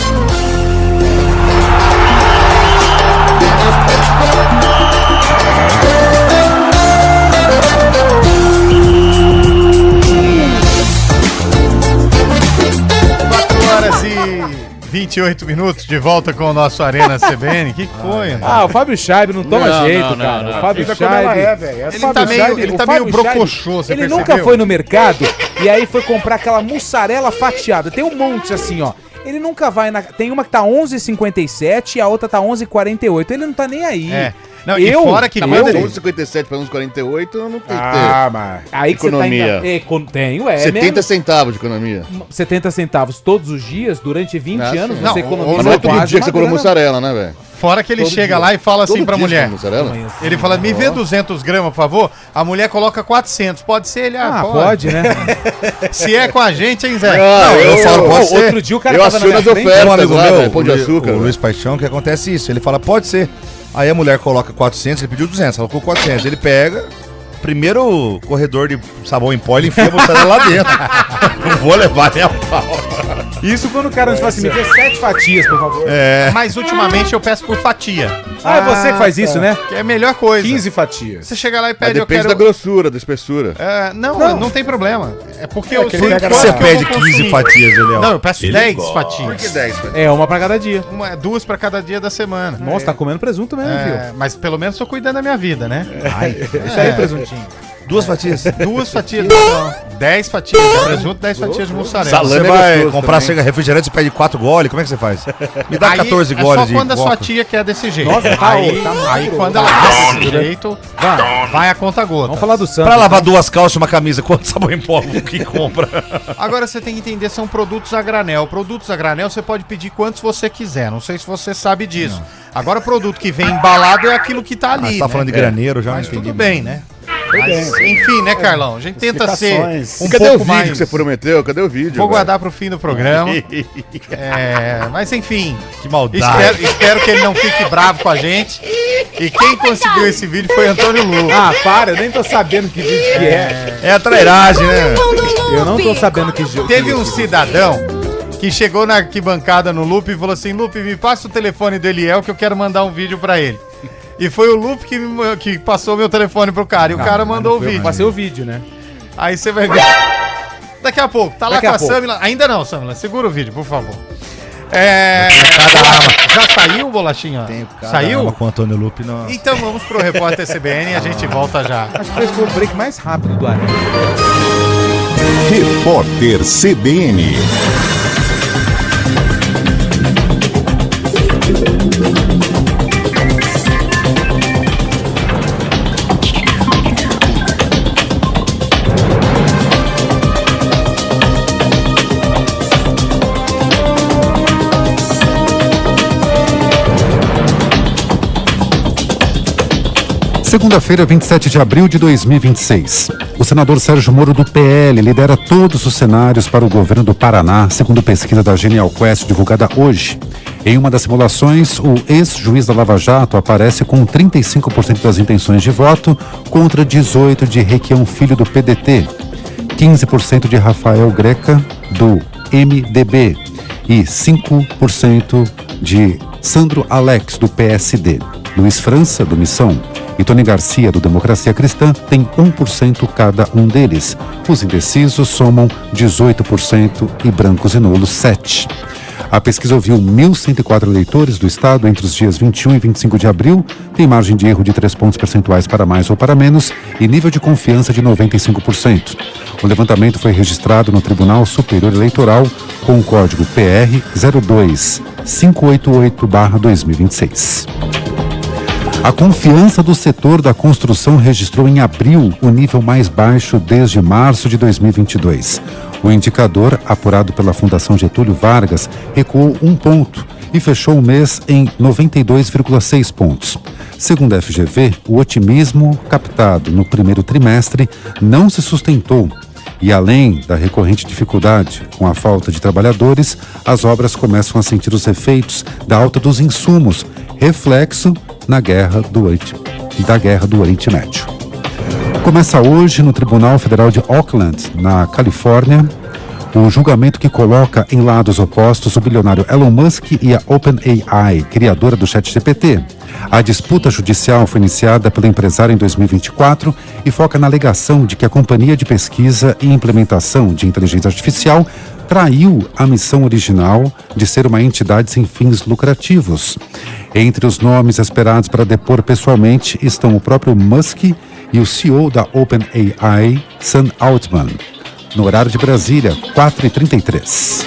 Horas e 28 minutos de volta com o nosso Arena CBN. Que foi, né? O Fábio Scheibe não toma jeito, cara. O Fábio Scheibe. Ele tá meio brocochô, você Ele percebeu? nunca foi no mercado e aí foi comprar aquela mussarela fatiada. Tem um monte assim, ó. Ele nunca vai na... Tem uma que tá 11,57 e a outra tá 11,48. Ele não tá nem aí. Não, e fora que quando ele 11,57 para 11,48, eu não tenho que ter. Mas... Aí economia. Tenho, 70 centavos de economia. 70 centavos todos os dias, durante 20 anos, não, você economiza. Não é todo dia que você come mussarela, né, velho? Fora que ele Todo chega dia. lá e fala assim Todo pra dia mulher. você come mussarela? Ele fala, me vê 200 gramas, por favor. A mulher coloca 400. Pode ser ele? Pode, né? Se é com a gente, hein, Zé? Não, eu falo, pode ser. Outro dia o cara Eu tava assino na as minha frente. ofertas Tem um amigo lá, meu, velho, Pão de Açúcar. o Luiz Paixão, que acontece isso. Ele fala, pode ser. Aí a mulher coloca 400, ele pediu 200, ela colocou 400. Ele pega, primeiro corredor de sabão em pó, ele enfia a mussarela lá dentro. Não vou levar nem a pau. Isso quando o cara nos fala assim, me vê 7 fatias, por favor. Mas ultimamente eu peço por fatia. É você que faz isso, né? Que é a melhor coisa. 15 fatias. Você chega lá e Mas pede, eu depende quero... da grossura, da espessura. Não tem problema. É porque eu que sei ele pega quanto Você que eu pede vou 15 consumir. fatias, Eliel. Não, eu peço 10 fatias. Por que 10? É, uma pra cada dia. Duas pra cada dia da semana. Nossa, tá comendo presunto mesmo, filho. Mas pelo menos tô cuidando da minha vida, né? Isso aí, presuntinho. 2 fatias. 2 fatias. Não. 10 fatias de presunto, 10 fatias de mussarela. Salame Você é vai gostoso comprar também. refrigerante, você pede 4 goles, como é que você faz? Me dá 14 É goles só quando a sua Coca. tia quer desse jeito. Nossa, aí muito quando ela quer desse jeito, vai a conta gota. Vamos falar do Santos. Pra lavar 2 calças e uma camisa, quanto sabão em pó que compra? Agora você tem que entender, são produtos a granel. Produtos a granel você pode pedir quantos você quiser. Não sei se você sabe disso. Agora, produto que vem embalado é aquilo que tá ali. Você tá né? falando de graneiro já, Mas não entendi. tudo bem, né? Mas, enfim, né, Carlão? A gente tenta ser um Cadê o pouco vídeo mais... que você prometeu? Cadê o vídeo? Vou velho? guardar pro fim do programa. Mas enfim, Que maldade. espero que ele não fique bravo com a gente. E quem conseguiu esse vídeo foi Antônio Lu. Para, eu nem tô sabendo que vídeo que é. É a trairagem, né? Eu não tô sabendo que jogo. Teve um cidadão que chegou na arquibancada no Lupe e falou assim: Lupe, me passa o telefone do Eliel que eu quero mandar um vídeo pra ele. E foi o Lupe que passou meu telefone pro cara. E o cara mandou o vídeo. Passei o vídeo, né? Aí você vai ver. Daqui a pouco, tá lá Daqui com a a pouco. Samila. Ainda não, Samila. Segura o vídeo, por favor. Já saiu, Bolachinha? Saiu? Com o Antônio Lupe, não. Então vamos pro Repórter CBN e a gente volta já. Acho que esse foi o break mais rápido do Arena. Repórter CBN. Segunda-feira, 27 de abril de 2026. O senador Sérgio Moro, do PL, lidera todos os cenários para o governo do Paraná, segundo pesquisa da Genial Quest divulgada hoje. Em uma das simulações, o ex-juiz da Lava Jato aparece com 35% das intenções de voto contra 18% de Requião Filho, do PDT, 15% de Rafael Greca, do MDB, e 5% de Sandro Alex, do PSD. Luiz França, do Missão, e Tony Garcia, do Democracia Cristã, tem 1% cada um deles. Os indecisos somam 18% e brancos e nulos 7%. A pesquisa ouviu 1.104 eleitores do estado entre os dias 21 e 25 de abril, tem margem de erro de 3 pontos percentuais para mais ou para menos e nível de confiança de 95%. O levantamento foi registrado no Tribunal Superior Eleitoral com o código PR 02588/2026. A confiança do setor da construção registrou em abril o nível mais baixo desde março de 2022. O indicador, apurado pela Fundação Getúlio Vargas, recuou 1 ponto e fechou o mês em 92,6 pontos. Segundo a FGV, o otimismo captado no primeiro trimestre não se sustentou. E além da recorrente dificuldade com a falta de trabalhadores, as obras começam a sentir os efeitos da alta dos insumos, reflexo da guerra do Oriente Médio. Começa hoje no Tribunal Federal de Oakland, na Califórnia, o julgamento que coloca em lados opostos o bilionário Elon Musk e a OpenAI, criadora do ChatGPT. A disputa judicial foi iniciada pelo empresário em 2024 e foca na alegação de que a companhia de pesquisa e implementação de inteligência artificial traiu a missão original de ser uma entidade sem fins lucrativos. Entre os nomes esperados para depor pessoalmente estão o próprio Musk e o CEO da OpenAI, Sam Altman. No horário de Brasília, 4h33.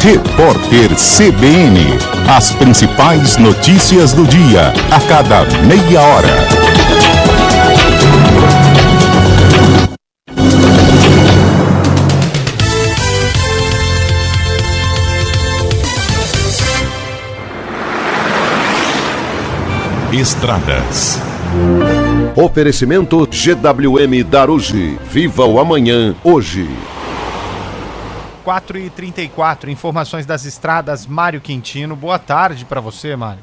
Repórter CBN. As principais notícias do dia, a cada meia hora. Estradas. Oferecimento GWM Darugi. Viva o amanhã, hoje. 4h34, informações das estradas, Mário Quintino. Boa tarde para você, Mário.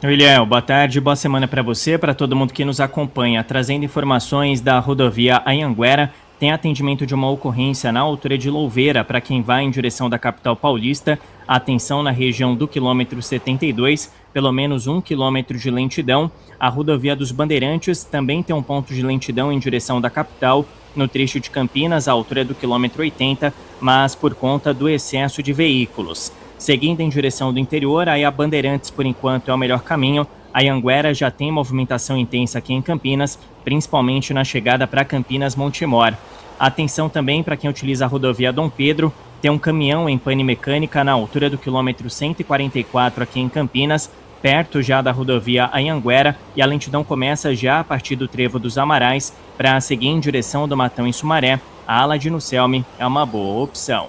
William, boa tarde, boa semana para você, para todo mundo que nos acompanha. Trazendo informações da rodovia Anhanguera, tem atendimento de uma ocorrência na altura de Louveira para quem vai em direção da capital paulista. Atenção na região do quilômetro 72, pelo menos 1 quilômetro de lentidão. A rodovia dos Bandeirantes também tem um ponto de lentidão em direção da capital, no trecho de Campinas, à altura do quilômetro 80, mas por conta do excesso de veículos. Seguindo em direção do interior, aí a Bandeirantes, por enquanto, é o melhor caminho. A Anhanguera já tem movimentação intensa aqui em Campinas, principalmente na chegada para Campinas Montemor. Atenção também para quem utiliza a rodovia Dom Pedro, tem um caminhão em pane mecânica na altura do quilômetro 144 aqui em Campinas, perto já da rodovia Anhanguera, e a lentidão começa já a partir do Trevo dos Amarais para seguir em direção do Matão em Sumaré. A ala de Nucelme é uma boa opção.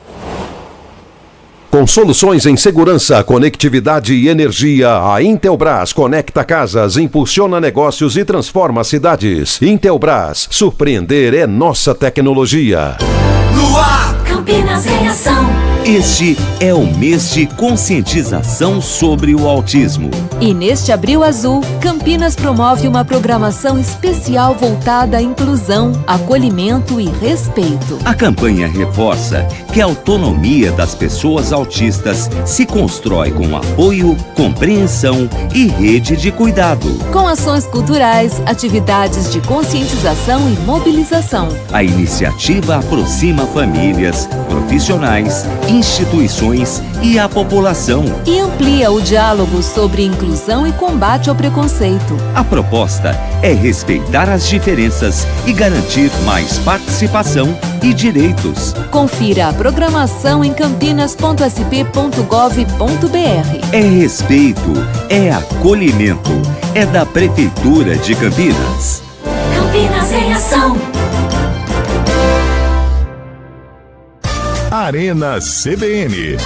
Com soluções em segurança, conectividade e energia, a Intelbras conecta casas, impulsiona negócios e transforma cidades. Intelbras, surpreender é nossa tecnologia. No ar, Campinas em ação. Este é o mês de conscientização sobre o autismo. E neste Abril Azul, Campinas promove uma programação especial voltada à inclusão, acolhimento e respeito. A campanha reforça que a autonomia das pessoas autistas se constrói com apoio, compreensão e rede de cuidado. Com ações culturais, atividades de conscientização e mobilização. A iniciativa aproxima famílias, profissionais, instituições e a população. E amplia o diálogo sobre inclusão e combate ao preconceito. A proposta é respeitar as diferenças e garantir mais participação e direitos. Confira a programação em campinas.sp.gov.br. É respeito, é acolhimento, é da Prefeitura de Campinas. Campinas em ação. Arena CBN.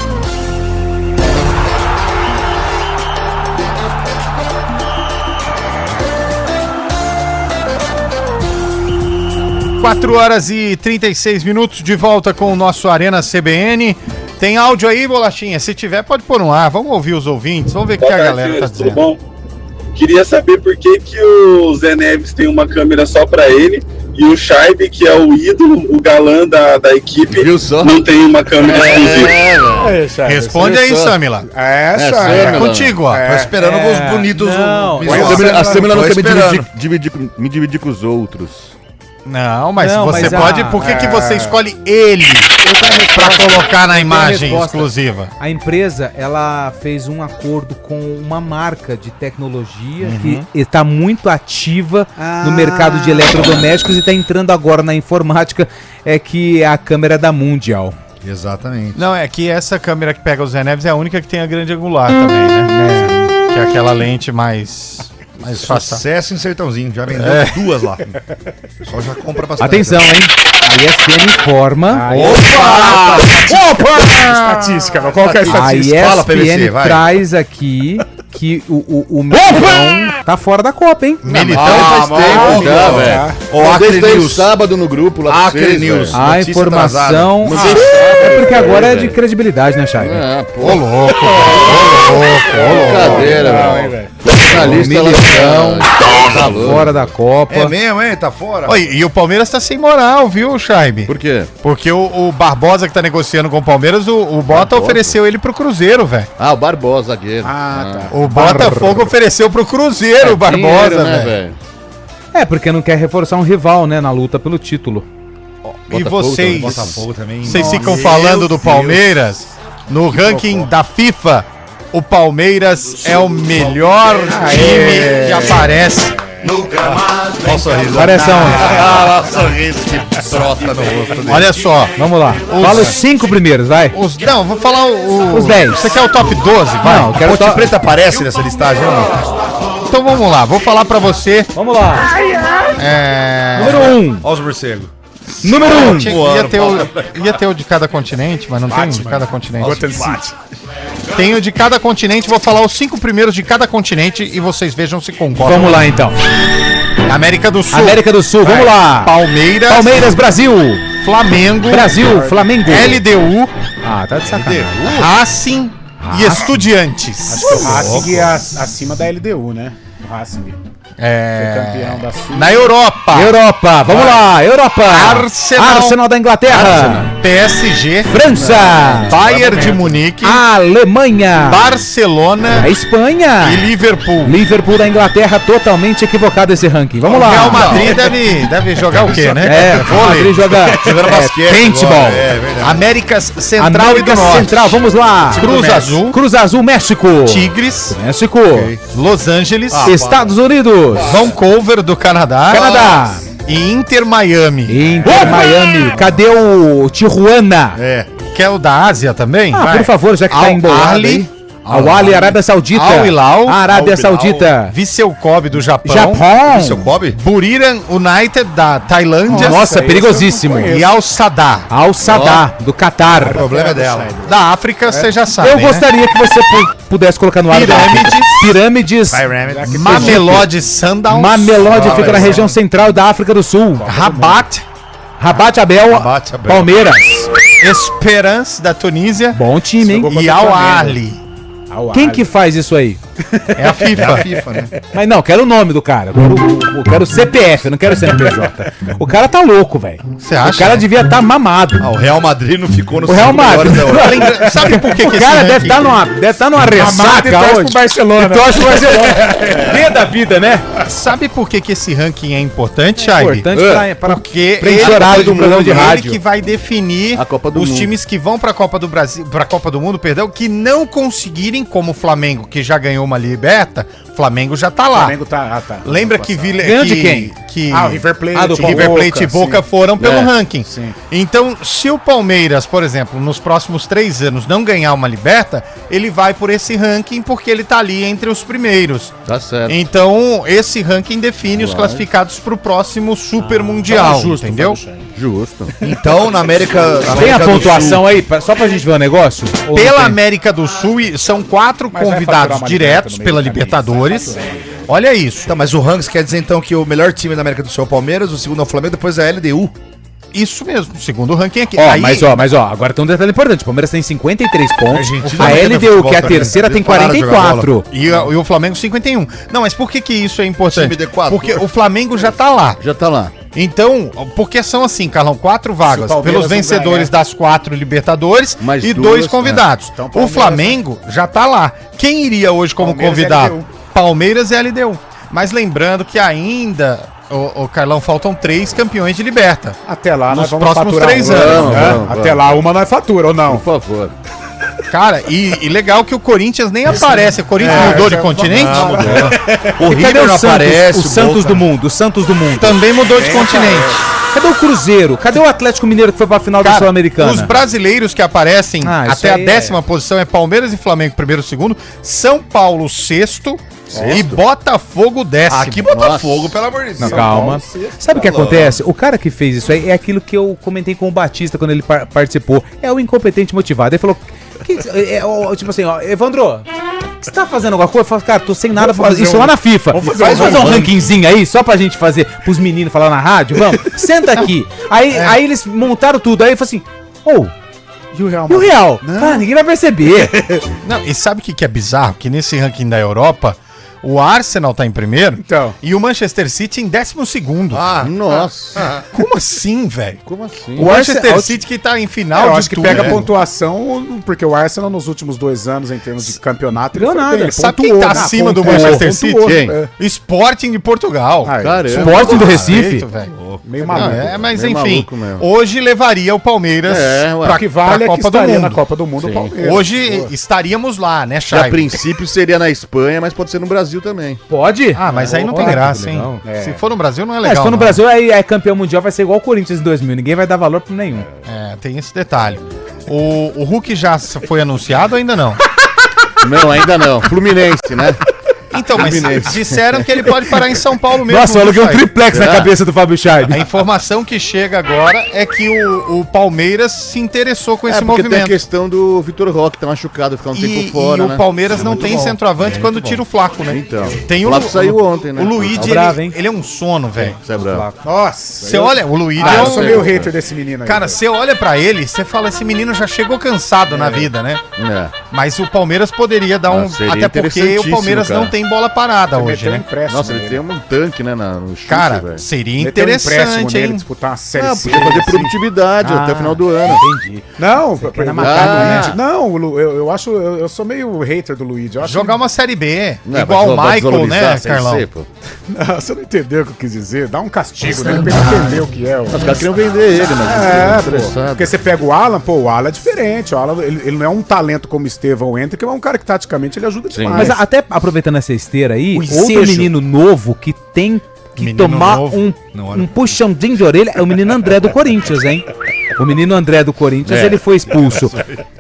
Quatro horas e 36 minutos, de volta com o nosso Arena CBN. Tem áudio aí, Bolachinha? Se tiver, pode pôr no ar. Vamos ouvir os ouvintes, vamos ver o que a galera tá dizendo. Bom? Queria saber por que o Zé Neves tem uma câmera só pra ele e o Scheibe, que é o ídolo, o galã da equipe, não tem uma câmera exclusiva. Responde aí, Samila. É contigo, ó. Tô esperando os bonitos. A Samila não quer me dividir com os outros. Não, mas você pode... Por que você escolhe ele pra colocar na imagem exclusiva? A empresa, ela fez um acordo com uma marca de tecnologia que está muito ativa no mercado de eletrodomésticos e está entrando agora na informática, que é a câmera da Mundial. Exatamente. Não, é que essa câmera que pega o Zé Neves é a única que tem a grande angular também, né? Que é aquela lente mais sucesso em Sertãozinho, já vendeu 2 lá. O pessoal já compra bastante. Atenção, hein? A ESPN informa. Opa! Estatística, qual que é a estatística? A ESPN traz aqui que o Militão tá fora da Copa, hein? Militão faz tempo já, velho. O Acre News. Sábado no grupo lá Acre News. A informação... é porque agora é de credibilidade, né, Chay? Ô, louco. Brincadeira, velho. O Militão tá fora da Copa. É mesmo, hein? Tá fora. Oi, e o Palmeiras tá sem moral, viu, Chaibe? Por quê? Porque o Barbosa que tá negociando com o Palmeiras, o Bota ofereceu ele pro Cruzeiro, velho. Ah, o Barbosa, zagueiro. Tá. O Botafogo ofereceu pro Cruzeiro o Barbosa, velho. É, porque não quer reforçar um rival, né, na luta pelo título. E vocês também. Vocês ficam falando do Palmeiras? No ranking da FIFA, o Palmeiras é o melhor time que aparece. Olha o sorriso. Parece olha o sorriso que trota no rosto dele. Olha só. Vamos lá. Fala os 5 primeiros, vai. Não, vou falar os 10. Você quer o top 12? Vai. Não, quero Ponte Preta aparece nessa listagem, não? Então vamos lá, vou falar pra você. Vamos lá. Número 1. Olha os morcegos. Número 1. Ia ter o de cada continente, mas não tem de cada continente. Tem o de cada continente, vou falar os 5 primeiros de cada continente e vocês vejam se concordam. Vamos lá, então. América do Sul. América do Sul, vamos lá. Palmeiras, Brasil. Flamengo. Flamengo. LDU. Tá de sacanagem. Racing e Estudiantes. Acho que o Racing é acima da LDU, né? O Racing. Foi campeão da Sul. Na Europa. Vamos lá. Europa. Arsenal da Inglaterra. PSG. França. Bayern de Munique. Alemanha. Barcelona. A Espanha. E Liverpool. Liverpool da Inglaterra, totalmente equivocado esse ranking. Vamos lá. Real Madrid deve jogar o quê, né? Real Madrid jogando basquete. Paintball. Américas Central América e do Norte. Central, vamos lá. Cruz Azul, México. Tigres. México. Los Angeles. Estados Unidos. Vancouver do Canadá. E Inter Miami. Miami. Cadê o Tijuana? Que é o da Ásia também? Por favor, já que tá embolado aí. Al-Ahly, Arábia Saudita. Al-Hilal. Arábia Saudita. Viseu Kobe do Japão. Viseu Kobe. Buriram United da Tailândia. Nossa, perigosíssimo. E Al-Sadar. Do Catar. O problema é dela. Da África, você já sabe. Eu gostaria que você pudesse colocar no ar. Pirâmides. Mamelodi Sundowns. Mamelodi fica na região central da África do Sul. Rabat Abel. Palmeiras. Esperance da Tunísia. Bom time, hein? E Al-Ahly. Quem que faz isso aí? É a FIFA. Né? Mas não, quero o nome do cara. Eu quero o CPF, eu não quero o CNPJ. O cara tá louco, velho. Você acha? O cara devia estar mamado. O Real Madrid não ficou no O Real Madrid. Sabe por que o cara deve estar numa ressaca hoje. Pro Barcelona. Torce pro Barcelona. Vê da vida, né? Sabe por que esse ranking é importante, Chaibe? Importante porque horário do programa de rádio. Ele que vai definir os times que vão pra Copa do Brasil, pra Copa do Mundo, que não conseguirem, como o Flamengo, que já ganhou uma liberta, o Flamengo já tá lá. O Flamengo tá. Lembra que ganhou de quem? O River Plate. River Plate e Boca foram pelo ranking. Sim. Então, se o Palmeiras, por exemplo, nos próximos 3 anos não ganhar uma liberta, ele vai por esse ranking porque ele tá ali entre os primeiros. Tá certo. Então, esse ranking define os classificados pro próximo Super Mundial, entendeu? Justo. Então, na América Tem a pontuação aí, só pra gente ver o negócio? Pela América do Sul, são 4 convidados diretos pela Libertadores. Olha isso. Então, mas o ranking quer dizer então que o melhor time da América do Sul é o Palmeiras, o segundo é o Flamengo, depois é a LDU. Isso mesmo, segundo o ranking aqui. Mas agora tem um detalhe importante. O Palmeiras tem 53 pontos. A LDU, que é a terceira, tem 44. E o Flamengo 51. Não, mas por que isso é importante? Porque o Flamengo já tá lá. Já tá lá. Então, porque são assim, Carlão, 4 vagas pelos vencedores das 4 Libertadores e 2 convidados. Então, o Flamengo já tá lá. Quem iria hoje como convidado? Palmeiras e LDU. Mas lembrando que ainda Ô, Carlão, faltam 3 campeões de Liberta. Até lá nos nós vamos próximos faturar 3 um. anos. Vamos. Até lá uma nós fatura, ou não? Por favor. Cara, e legal que o Corinthians nem aparece. O Corinthians mudou de continente? Não, mudou. O River não aparece. O Santos Boca. do Mundo, o Santos do Mundo. Também mudou de continente. Cadê o Cruzeiro? Cadê o Atlético Mineiro que foi pra final da Sul-Americana? Os brasileiros que aparecem até a 10ª posição é Palmeiras e Flamengo, primeiro e segundo. São Paulo, sexto. E Botafogo, 10º. Aqui Botafogo, pelo amor de Deus. Não, calma. Sabe o que acontece? O cara que fez isso aí é aquilo que eu comentei com o Batista quando ele participou. É o incompetente motivado. Ele falou, tipo assim, ó, Evandro, você tá fazendo alguma coisa? Eu falo, cara, tô sem nada pra fazer. Isso lá na FIFA. Vamos fazer um rankingzinho aí, só pra gente fazer, pros meninos falar na rádio, vamos? Senta aqui. Aí eles montaram tudo. Aí eu falei assim, e o Real? Ah, ninguém vai perceber. Não, e sabe o que é bizarro? Que nesse ranking da Europa, o Arsenal tá em primeiro e o Manchester City em 12º. Nossa. Como assim, velho? Como assim? O Manchester City que tá em final eu de acho que tudo, pega né? pontuação, porque o Arsenal nos últimos 2 anos, em termos de campeonato, Ganhou nada. ele Sabe quem tá acima do Manchester City? Sporting de Portugal. Sporting do Recife. Meio maluco. Mas Meio enfim, maluco mesmo. hoje levaria o Palmeiras Pra que vale é que Copa do estaria Mundo. na Copa do Mundo o Palmeiras. Hoje estaríamos lá, né, Que a Chay? princípio seria na Espanha, mas pode ser no Brasil também. Pode? Ah, mas aí não tem graça, hein? Se for no Brasil, não é legal. Se for no não. Brasil, aí é campeão mundial, vai ser igual o Corinthians em 2000. Ninguém vai dar valor pra nenhum. Tem esse detalhe. O Hulk já foi anunciado ou ainda não? Não, ainda não. Fluminense, né? Então, mas disseram que ele pode parar em São Paulo mesmo. Nossa, eu aluguei um triplex na cabeça do Fábio Scheib. A informação que chega agora é que o Palmeiras se interessou com esse porque tem a movimento. questão do Vitor Roque, tá machucado, ficar um tempo fora, e né? o Palmeiras não tem centroavante quando tira o Flaco, né? Então. Tem o Flaco saiu ontem, né? O Luigi, ele é um sono, velho. Você é bravo. Nossa. Você olha, o Luigi eu sou meio hater desse menino aí. Cara, você olha pra ele, você fala, esse menino já chegou cansado na vida, né? Mas o Palmeiras poderia dar até porque o Palmeiras não tem bola parada hoje, né? Nossa, ele tem um tanque, né, no chute, cara, velho. seria interessante, hein? Disputar uma série C. Podia fazer produtividade até o final do ano. Entendi. Não, eu acho, eu sou meio hater do Luigi. Eu acho jogar uma série B, Não, igual o vai Michael, né, Carlão? C, pô. Não, você não entendeu o que eu quis dizer. Dá um castigo, né? Ele entendeu o que é. Os caras queriam vender ele, mas porque você pega o Alan, o Alan é diferente. O Alan, ele não é um talento como o Estevão Enter, que é um cara que taticamente ele ajuda demais. Mas até aproveitando essa esteira aí, outro ensejo. menino novo que tem que Menino tomar novo. um puxãozinho de orelha é o menino André do Corinthians, hein? O menino André do Corinthians, ele foi expulso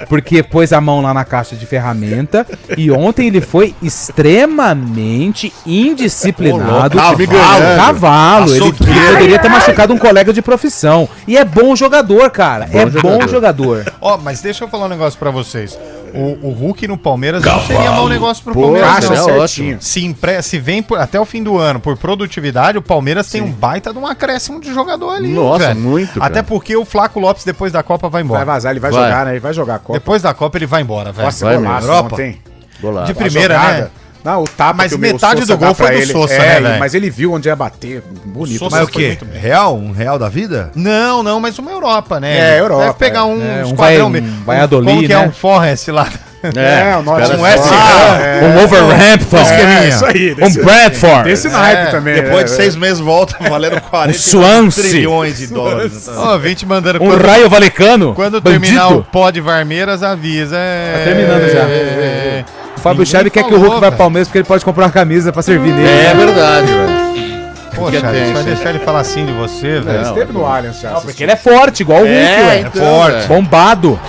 porque pôs a mão lá na caixa de ferramenta e ontem ele foi extremamente indisciplinado. Cavalo. Ele poderia ter machucado um colega de profissão. E é bom jogador, cara. Bom jogador. Ó, mas deixa eu falar um negócio pra vocês. O Hulk no Palmeiras não seria mau negócio pro Palmeiras. Ótimo. Se vem até o fim do ano por produtividade, o Palmeiras tem um baita de um acréscimo de jogador ali. Nossa, velho. muito. Até porque o Flaco Lopes, depois da Copa, vai embora. Vai vazar, ele vai jogar, né? Ele vai jogar a Copa. Depois da Copa, ele vai embora, velho. Nossa, vai golaço Europa. ontem. De primeira, né? Não, o tapa Mas que o metade Sousa do gol dá pra foi do ele. Sousa, né, velho? Mas ele viu onde ia bater. Bonito. Sousa Mas o quê? Real? Um real da vida? Não, mas uma Europa, né? É, Ele Europa, deve pegar um um esquadrão vai- mesmo. Valladolid, Como que é né? um Forrest lá? O Norte um West Um Wolverhampton. isso aí. Um Bradford. Desse naipe também. Depois de 6 meses volta valendo 40 Swansea. trilhões de dólares. Ó, vem te mandando Um Raio Valecano. quando bandido. terminar o pó de Varmeiras, avisa. Tá terminando já. O Fábio Scheib quer que o Hulk falou, vá velho. pro Palmeiras porque ele pode comprar uma camisa pra servir nele. É verdade, velho. Poxa, você vai deixar ele falar assim de você, velho? Ele esteve no Allianz já. Porque ele é forte, igual o Hulk, velho. então, forte. velho. Bombado.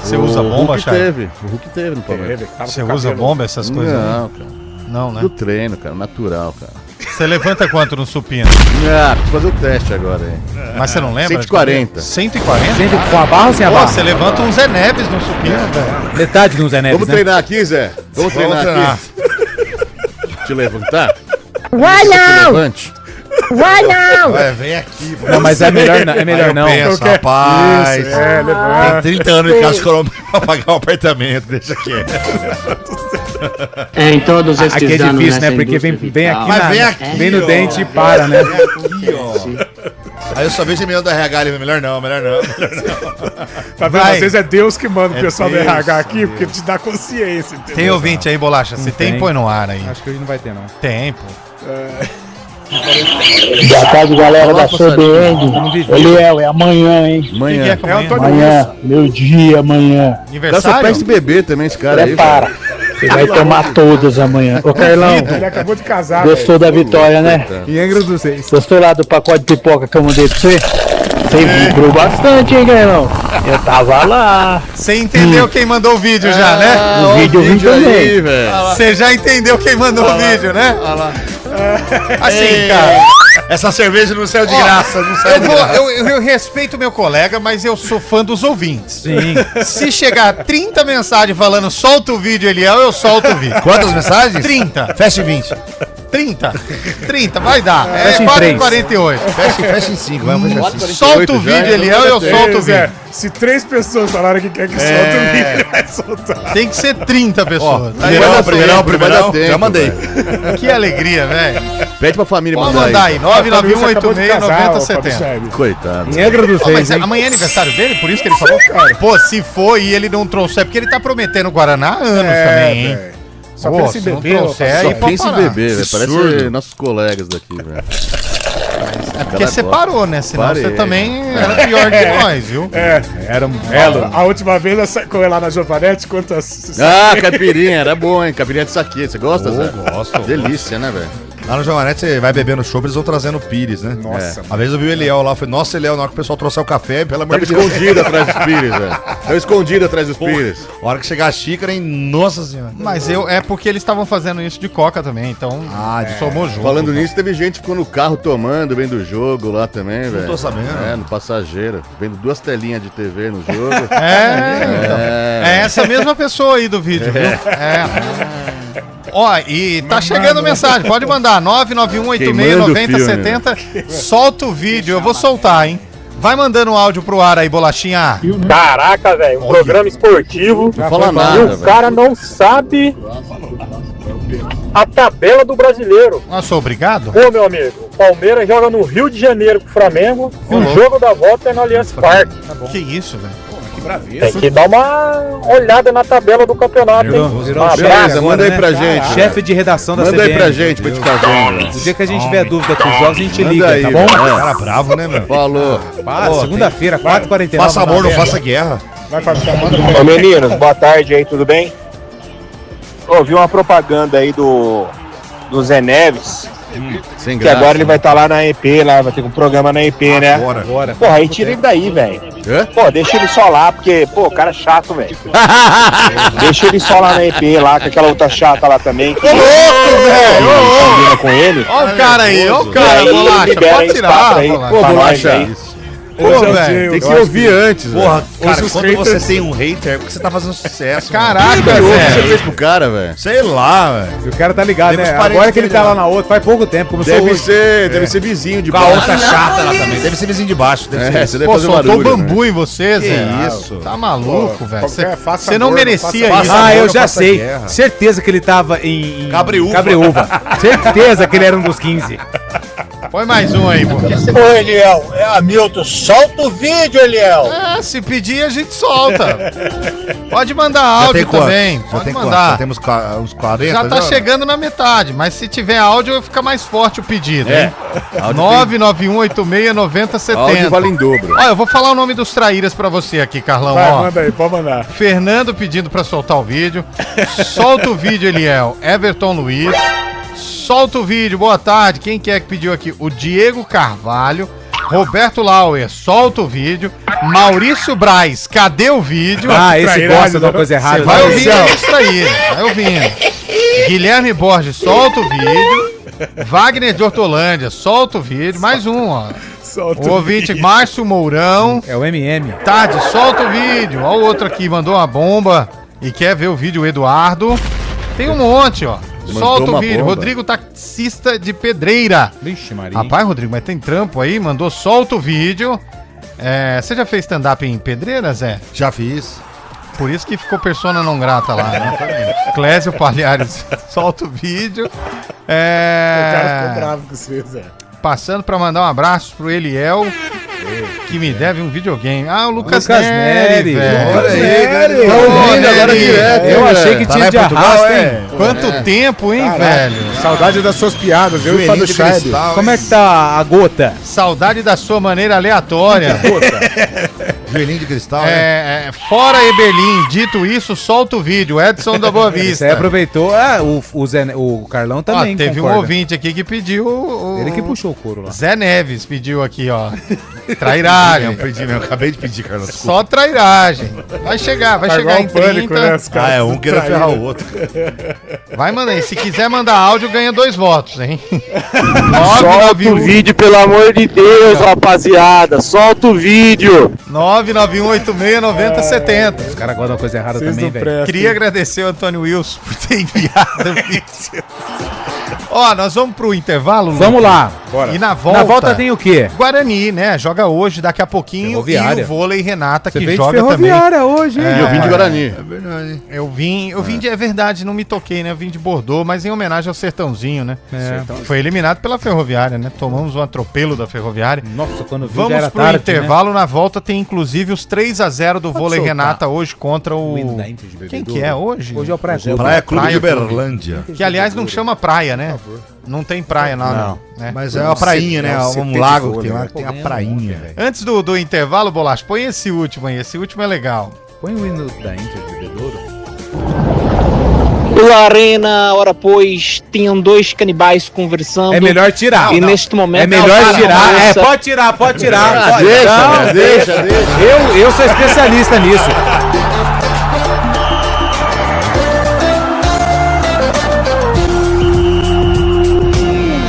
Você usa bomba, O Hulk Chay? teve. O Hulk teve no Palmeiras. Você usa bomba, essas coisas? Não, cara. Não, né? Do treino, cara. Natural, cara. Você levanta quanto no supino? Preciso fazer o teste agora aí. Mas você não lembra? 140. 140? Com a barra ou sem a Pô, barra? você levanta um Zé Neves no supino, velho. Metade de um Zé Neves, Vamos né? treinar aqui, Zé? Vamos treinar aqui? Te levantar? Vai não! Levante. Vai não! Ué, vem aqui. Não, mas é melhor não. É melhor não. Pensa, rapaz. Isso, levanta. Tem 30 anos de casa econômica pra pagar um apartamento, deixa quieto. Em todos estes Aqui é anos difícil, né? nessa Porque vem indústria aqui, Mas vem aqui, vem no ó. dente e para, né? Vem aqui, ó. Aí eu só vejo a menina do RH ali, melhor não. Tá vendo? Às vezes é Deus que manda o pessoal do Deus, RH aqui, porque te dá consciência, entendeu? Tem ouvinte aí, Bolacha? Se tem, tem. põe no ar aí. Acho que hoje não vai ter, não. Tem, pô. Boa tarde, galera da CBN. Eliel, é amanhã, hein? Amanhã. Amanhã, meu dia, amanhã. Dá só peste bebê também, esse cara aí. Prepara. Você vai tomar todas amanhã. Ô, Carlão, Ele acabou de casar. gostou da vitória, né? Em Angra dos Reis. Gostou lá do pacote de pipoca que eu mandei pra você? Você vibrou bastante, hein, Carlão? Eu tava lá. Você entendeu quem mandou o vídeo já, né? O vídeo eu vi também. Você já entendeu quem mandou o vídeo, né? Assim, cara. Essa cerveja não saiu de graça. Não saiu de graça. Eu respeito meu colega, mas eu sou fã dos ouvintes. Sim. Se chegar 30 mensagens falando solta o vídeo, Eliel, eu solto o vídeo. Quantas mensagens? 30. Fecha em 20. 30, vai dar. Fecha em 4,48. Fecha em 5, vamos fechar em 5. Solta o vídeo, Eliel, eu solto o vídeo. Se 3 pessoas falarem que quer que solte o vídeo, ele vai soltar. Tem que ser 30 pessoas. Primeirão, já mandei. Que alegria, velho. Pede pra família Pode mandar mandar aí, 991869070. 90. Coitado. Em Angra dos Reis, Mas hein? amanhã é aniversário dele, por isso que ele falou? Pô, se for e ele não trouxer, porque ele tá prometendo Guaraná há anos também, hein? velho. Só Pô, pensa em se não beber, trouxer, Só aí pode pensa em parar. beber, velho. Parece nossos colegas daqui, velho. É porque você parou, né? Senão Parei. você também era pior que nós, viu? Era elo. A última vez nós correu lá na Giovanetti, quantas... Ah, caipirinha, era bom, hein? Caipirinha de saquê. Você gosta, Zé? Gosto. Delícia, né, velho? Lá no Giovanetti você vai bebendo chopp, eles vão trazendo pires, né? Nossa. Uma vez eu vi o Eliel lá, falei, nossa, Eliel, na hora que o pessoal trouxer o café, pelo amor Tava de Deus. escondido atrás dos pires, velho. Tava escondido atrás dos pires. A hora que chegar a xícara, hein? Nossa senhora. Mas é porque eles estavam fazendo isso de coca também, então somou junto. Falando nisso, teve gente que ficou no carro tomando, vendo o jogo lá também, velho. tô sabendo. É, no passageiro. Vendo 2 telinhas de TV no jogo. É essa mesma pessoa aí do vídeo, viu? Ó, e tá chegando mensagem, pode mandar, 991869070, solta o vídeo, eu vou soltar, hein? Vai mandando um áudio pro ar aí, bolachinha. Caraca, velho, um programa esportivo. Não fala nada, E o velho. cara não sabe a tabela do brasileiro. Ah, sou obrigado? Ô, meu amigo, o Palmeiras joga no Rio de Janeiro com o Flamengo e o jogo da volta é no Allianz Parque. Que isso, velho? Tem que dar uma olhada na tabela do campeonato, hein? Virou Um chefe abraço. Beleza, manda aí né? pra gente. Chefe de redação da Manda CBN. aí pra gente pra gente ficar vendo. O dia que a gente tiver dúvida com os jogos, a gente Manda liga, aí, tá bom? velho. Cara bravo, né, meu? Falou. Segunda-feira, 4h49. Faça amor, não faça guerra. Vai, Fábio, manda Ô meninos, boa tarde aí, tudo bem? Ô, vi uma propaganda aí do Zé Neves, Sem que graça. agora ele vai estar lá na EP, lá, vai ter um programa na EP, né? Agora. Porra, aí tira ele daí, velho. Hã? Pô, deixa ele só lá, porque, pô, o cara é chato, velho. Deixa ele só lá na EP, lá, com aquela outra chata lá também. Que combina com ele. Ó o cara aí, ó o E cara, aí ele bolacha, libera pode espaço tirar, aí bolacha. Pô, pra nós bolacha. aí. Pô, velho. Tem que ouvir antes, velho. Porra, cara, Hoje os quando haters- você tem um hater, é porque você tá fazendo sucesso. Caraca, O que você velho. fez pro cara, velho? Sei lá, velho. E o cara tá ligado, Teve né? os parentes Agora que ele dele tá lá. lá na outra, faz pouco tempo. Começou Deve ser vizinho de Com a baixo. outra chata lá também. Deve ser vizinho de baixo. Deve ser. Você deve Pô, fazer soltou barulho. bambu em você, Zé. isso? Tá maluco, velho. qualquer- faça Você não amor, merecia faça isso. amor. Ah, eu não já faça sei. guerra. Certeza que ele tava em Cabreúva. Certeza que ele era um dos 15. Põe mais um aí, pô. Ô, Eliel, é Hamilton, solta o vídeo, Eliel. Se pedir, a gente solta. Pode mandar Já áudio tem quanto? também. Já Pode tem quanto? mandar. Já temos uns 40? Já tá chegando na metade, mas se tiver áudio, fica mais forte o pedido, hein? Áudio 991869070. Áudio vale em dobro. Olha, eu vou falar o nome dos traíras pra você aqui, Carlão. Vai, Ó. manda aí, pode mandar. Fernando pedindo pra soltar o vídeo. Solta o vídeo, Eliel. Everton Luiz. Solta o vídeo, boa tarde. Quem que é que pediu aqui? O Diego Carvalho. Roberto Lauer, solta o vídeo. Maurício Braz, cadê o vídeo? Ah, esse gosta de uma coisa errada. Você vai ouvindo isso aí, vai ouvindo. Guilherme Borges, solta o vídeo. Wagner de Hortolândia, solta o vídeo. Mais um, ó. Solta O ouvinte Márcio Mourão. É o MM. Tarde, solta o vídeo. Ó, o outro aqui mandou uma bomba e quer ver o vídeo, o Eduardo. Tem um monte, ó. Mandou Solta o uma vídeo. bomba. Rodrigo Taxista de Pedreira. Vixe, Maria. Rapaz, Rodrigo, mas tem trampo aí. Mandou, solta o vídeo. Você já fez stand-up em Pedreira, Zé? Já fiz. Por isso que ficou persona não grata lá, né? Clésio Palhares, solta o vídeo. O cara ficou bravo com você, Zé. Passando pra mandar um abraço pro Eliel Que me deve um videogame. Ah, o Lucas Neri, velho. Olha aí, Neri. tá ouvindo agora direto. Eu achei que Tá tinha lá em de Portugal, arrasto, é? hein? Quanto tempo, hein, Caraca, velho? Saudade das suas piadas, eu e o Fábio de Scheib. cristal, Como é que tá a gota? Saudade da sua maneira aleatória. Joelhinho de cristal, né? Fora Eberlim, dito isso, solta o vídeo. Edson da Boa Vista. Você aproveitou. Ah, o Carlão também. Teve concorda. um ouvinte aqui que pediu. Ele que puxou o couro lá. Zé Neves pediu aqui, ó. Trairagem. Eu acabei de pedir, Carlos. Só trairagem. Vai chegar Tá em igual pânico, 30. né? Os caras um querendo traíram. ferrar o outro. Vai mandar aí. Se quiser mandar áudio, ganha 2 votos, hein? Solta o vídeo, pelo amor de Deus, rapaziada. Solta o vídeo. 991869070. Os caras gostam da coisa errada Vocês também, não velho. prestam. Queria agradecer o Antônio Wilson por ter enviado o vídeo. Ó, nós vamos pro intervalo, Lucas? Vamos lá. Bora. E na volta... Na volta tem o quê? Guarani, né? Joga hoje, daqui a pouquinho. Ferroviária. E o vôlei Renata, Você que veio de joga também. Ferroviária hoje, hein? E eu vim de Guarani. É verdade. Eu vim de... É verdade, não me toquei, né? Eu vim de Bordeaux, mas em homenagem ao Sertãozinho, né? Foi eliminado pela Ferroviária, né? Tomamos um atropelo da Ferroviária. Nossa, quando vi já Vamos era pro tarde, intervalo. Na volta tem inclusive os 3-0 do vôlei soltar. Renata hoje contra o... Quem Quem que é hoje? Hoje é o Praia Clube. Praia Clube de Praia Clube. Uberlândia. Que aliás não chama praia, né? Não tem praia lá, não. Né? Mas é uma prainha, né? Um lago que tem lá né? que tem a prainha, velho. Antes do intervalo, Bolacha, põe esse último aí. Esse último é legal. Põe o hino da Inter de Bebedouro. Pela arena, ora pois, tinham 2 canibais conversando. É melhor tirar. E neste momento... É melhor tirar. Pode tirar. Pode. Deixa. Eu sou especialista nisso.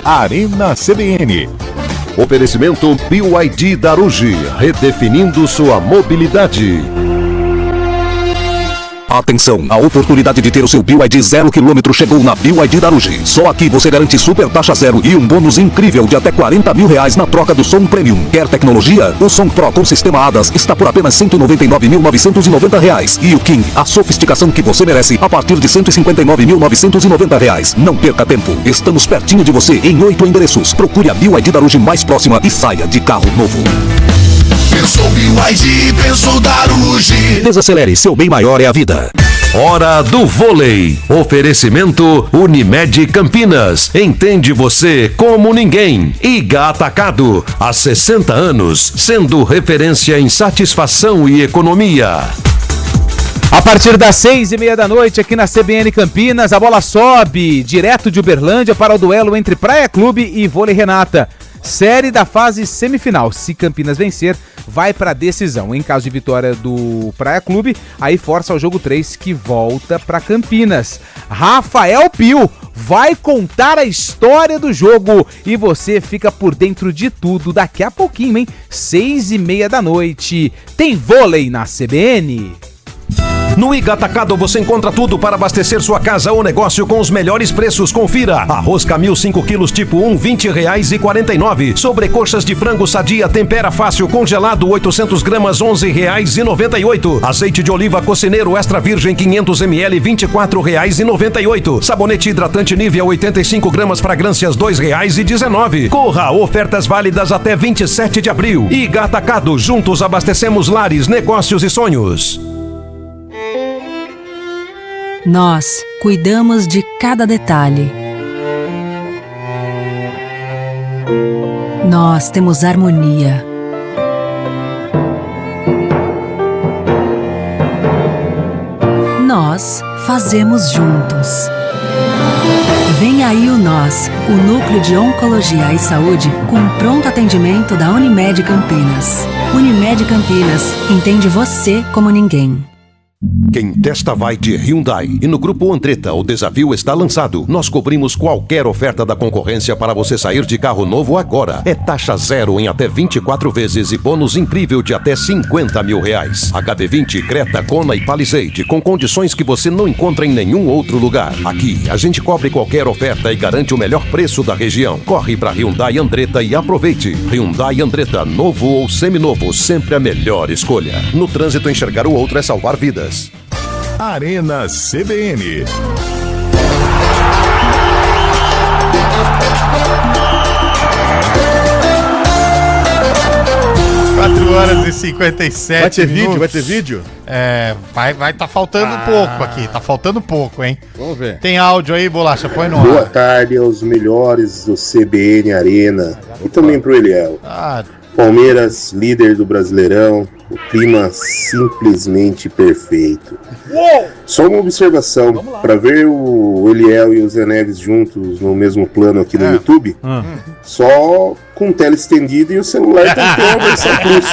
Arena CBN. Oferecimento BYD Darugi, redefinindo sua mobilidade. Atenção, a oportunidade de ter o seu BYD 0 km chegou na BYD Darugi. Só aqui você garante super taxa zero e um bônus incrível de até 40 mil reais na troca do som premium. Quer tecnologia? O som Pro com sistema ADAS está por apenas R$ 199.990. E o King, a sofisticação que você merece, a partir de R$ 159.990. Não perca tempo, estamos pertinho de você em 8 endereços. Procure a BYD Darugi mais próxima e saia de carro novo. Pensou BYD, pensou Darugi. Desacelere, seu bem maior é a vida. Hora do vôlei. Oferecimento Unimed Campinas. Entende você como ninguém. Iga Atacado. Há 60 anos, sendo referência em satisfação e economia. A partir das 6:30 da noite, aqui na CBN Campinas, a bola sobe direto de Uberlândia para o duelo entre Praia Clube e Vôlei Renata. Série da fase semifinal. Se Campinas vencer, vai para a decisão. Em caso de vitória do Praia Clube, aí força o jogo 3 que volta para Campinas. Rafael Pio vai contar a história do jogo e você fica por dentro de tudo daqui a pouquinho, hein? 6:30 da noite. Tem vôlei na CBN. No Iga Atacado você encontra tudo para abastecer sua casa ou negócio com os melhores preços. Confira. Arroz Camil 5 quilos tipo 1, R$20,49. Sobrecoxas de frango sadia tempera fácil congelado 800 gramas, R$11,98. Azeite de oliva cocineiro extra virgem 500 ml, R$24,98. Sabonete hidratante Nivea 85 gramas fragrâncias, R$2,19. Corra, ofertas válidas até 27 de abril. Iga Atacado, juntos abastecemos lares, negócios e sonhos. Nós cuidamos de cada detalhe. Nós temos harmonia. Nós fazemos juntos. Vem aí o Nós, o Núcleo de Oncologia e Saúde com pronto atendimento da Unimed Campinas. Unimed Campinas, entende você como ninguém. Quem testa vai de Hyundai. E no Grupo Andretta o desafio está lançado. Nós cobrimos qualquer oferta da concorrência para você sair de carro novo agora. É taxa zero em até 24 vezes e bônus incrível de até 50 mil reais. HB20, Creta, Kona e Palisade com condições que você não encontra em nenhum outro lugar. Aqui a gente cobre qualquer oferta e garante o melhor preço da região. Corre para Hyundai Andretta e aproveite. Hyundai Andretta, novo ou seminovo, sempre a melhor escolha. No trânsito, enxergar o outro é salvar vidas. Arena CBN. horas e 57 Vai ter minutos. vídeo? Vai ter vídeo? Vai tá faltando pouco aqui. Tá faltando pouco, hein? Vamos ver. Tem áudio aí, Bolacha? Põe no Boa ar. tarde aos melhores do CBN Arena e também pro Eliel. Ah, Palmeiras, líder do Brasileirão, o clima simplesmente perfeito. Só uma observação, para ver o Eliel e o Zé Neves juntos no mesmo plano aqui no YouTube, só com tela estendida e o celular tem que ter uma versão plus.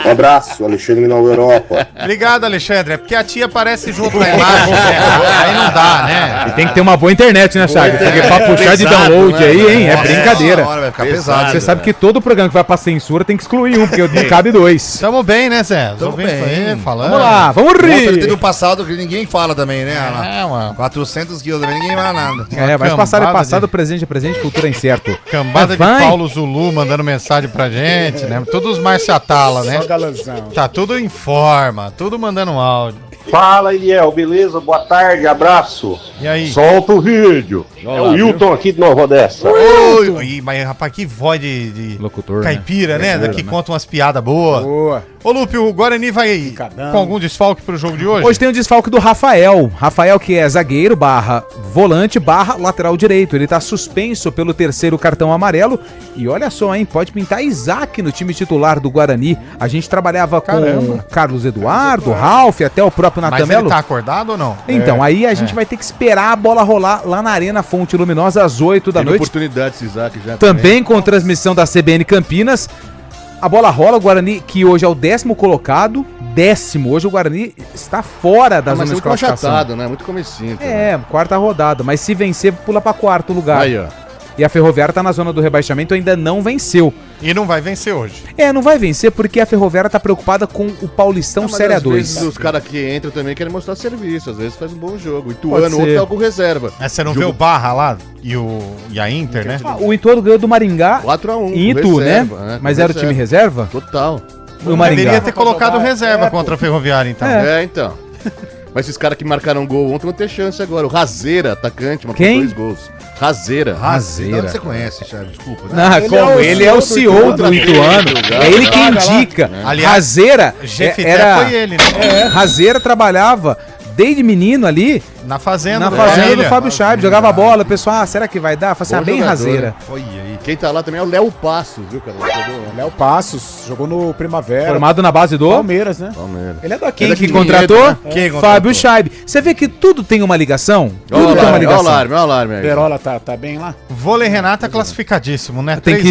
Um abraço, Alexandre Nova Europa. Obrigado, Alexandre. É porque a tia aparece junto na imagem, né? Aí não dá, né? E tem que ter uma boa internet, né, Chagas? Porque pra puxar de download, né, aí, hein? É brincadeira. Vai ficar pesado. Você sabe que todo programa que vai pra censura tem que excluir um, porque não cabe dois. Tamo bem, né, Zé? Tamo bem. Falando. Vamos lá, vamos rir. Teve o passado que ninguém fala também, né? mano. 400 quilos também, ninguém fala nada. Mas passado é passado, presente é presente, futuro é incerto. Cambada de Paulo Zulu mandando mensagem pra gente, né? Todos os Marciatala, né? Só galanzão. Tá tudo em forma, tudo mandando áudio. Fala, Eliel, beleza? Boa tarde, abraço. E aí? Solta o vídeo. É o Hilton aqui de Nova Odessa. Oi, mas rapaz, que voz de locutor, caipira, né? Caipira, Daqui né? conta umas piadas boas. Boa. Ô, Lupe, o Guarani vai com algum desfalque pro jogo de hoje? Hoje tem o desfalque do Rafael. Rafael, que é zagueiro, /volante, /lateral direito. Ele tá suspenso pelo terceiro cartão amarelo. E olha só, hein? Pode pintar Isaac no time titular do Guarani. A gente trabalhava com Carlos Eduardo, Ralf, até o próprio Natan Mas Melo. ele tá acordado ou não? Então, aí a gente vai ter que esperar a bola rolar lá na Arena Fonte Luminosa às 8 da Tem noite. oportunidade esse Isaac já. Também com transmissão da CBN Campinas. A bola rola, o Guarani, que hoje é o 10º colocado. 10º. Hoje o Guarani está fora da zona de muito classificação. achatado, né? Muito comecinho. Quarta rodada. Mas se vencer, pula para quarto lugar. Aí, ó. E a Ferroviária tá na zona do rebaixamento, ainda não venceu. E não vai vencer hoje. Não vai vencer porque a Ferroviária tá preocupada com o Paulistão Série A2. Às vezes os caras que entram também querem mostrar serviço, às vezes faz um bom jogo. O Pode Ituano, outro ser. tá com reserva. Mas você não vê o Barra lá e a Inter, né? O Ituano ganhou do Maringá 4-1. em Itu, né? Mas era o time reserva? Total. O Maringá. Deveria ter colocado reserva contra a Ferroviária, então. Então. Mas esses caras que marcaram gol ontem vão ter chance agora. O Razeira, atacante, marcou Quem? 2 gols. Razeira. De onde você conhece, Charles? Desculpa. Não, ele é o CEO do Ituano. É ele que indica. Aliás, Razeira Jefité foi ele, né? Razeira trabalhava desde menino ali na fazenda do Fábio Chaves, jogava bola. O pessoal, será que vai dar? Falei assim, bem Razeira. Olha aí. Quem tá lá também é o Léo Passos, viu, cara? Léo Passos, jogou no Primavera. Formado na base do Palmeiras, né? Palmeiras. Ele é daqui. Quem que contratou? Né? Quem contratou? Fábio Chaib. Você vê que tudo tem uma ligação? Tudo tem uma ligação. Olha o alarme aí. Perola tá bem lá? Vôlei Renata classificadíssimo, né? Tem que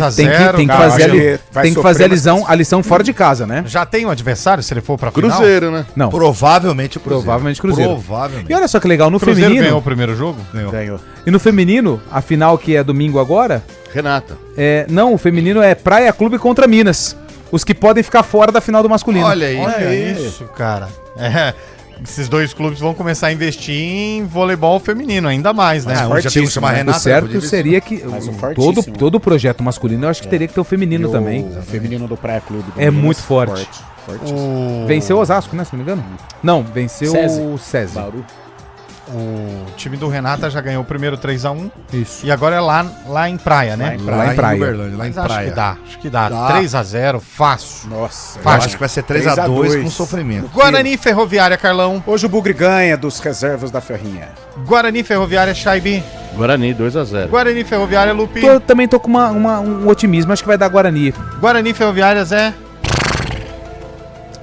fazer a lição fora de casa, né? Já tem um adversário se ele for pra final? Cruzeiro, né? Não. Provavelmente o Cruzeiro. Provavelmente Cruzeiro. Provavelmente. E olha só que legal, no Cruzeiro feminino... ganhou o primeiro jogo? Ganhou. E no feminino, a final que é domingo agora... Renata. Não, o feminino é Praia Clube contra Minas. Os que podem ficar fora da final do masculino. Olha aí. Olha isso, cara. Esses dois clubes vão começar a investir em voleibol feminino, ainda mais, né? Já tem que chamar Renata. O certo seria que todo o projeto masculino, eu acho que teria que ter o feminino também. O feminino do Praia Clube. É muito forte. Fortíssimo. Venceu o Osasco, né, se não me engano? Não, venceu o SESI. O time do Renata já ganhou o primeiro 3-1. Isso. E agora é lá em Praia, né? Lá em Praia. Uberlândia, lá em Praia. Acho que dá. 3-0, fácil. Nossa. Eu acho que vai ser 3-2 com sofrimento. Guarani e Ferroviária, Carlão. Hoje o Bugre ganha dos reservas da Ferrinha. Guarani e Ferroviária, Chaibi. Guarani, 2-0. Guarani e Ferroviária, Lupi. Também tô com um otimismo, acho que vai dar Guarani. Guarani e Ferroviária, Zé.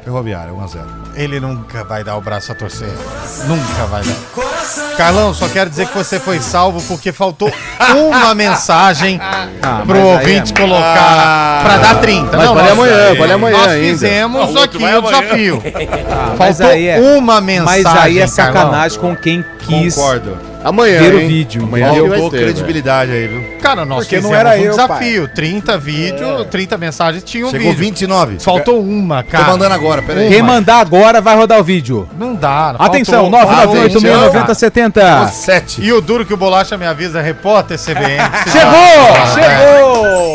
Ferroviária, 1-0. Ele nunca vai dar o braço a torcer. Nunca vai dar. Carlão, só quero dizer que você foi salvo porque faltou uma mensagem pro ouvinte colocar pra dar 30. Mas vale amanhã Nós ainda. Fizemos aqui o desafio. Mas Faltou uma mensagem. Mas aí é Carlão. sacanagem com quem quis Amanhã, ver o hein? vídeo. Amanhã Faltou credibilidade aí, viu? Cara, nós Porque fizemos não era um eu, desafio. 30 vídeos, 30 mensagens, tinha um Chegou vídeo. 29. Faltou uma, cara. Tô mandando agora, peraí. Quem mandar agora vai rodar o vídeo. Não dá. Atenção, faltou- 998-690-70. 7. E o duro que o Bolacha me avisa, repórter CBN. Chegou!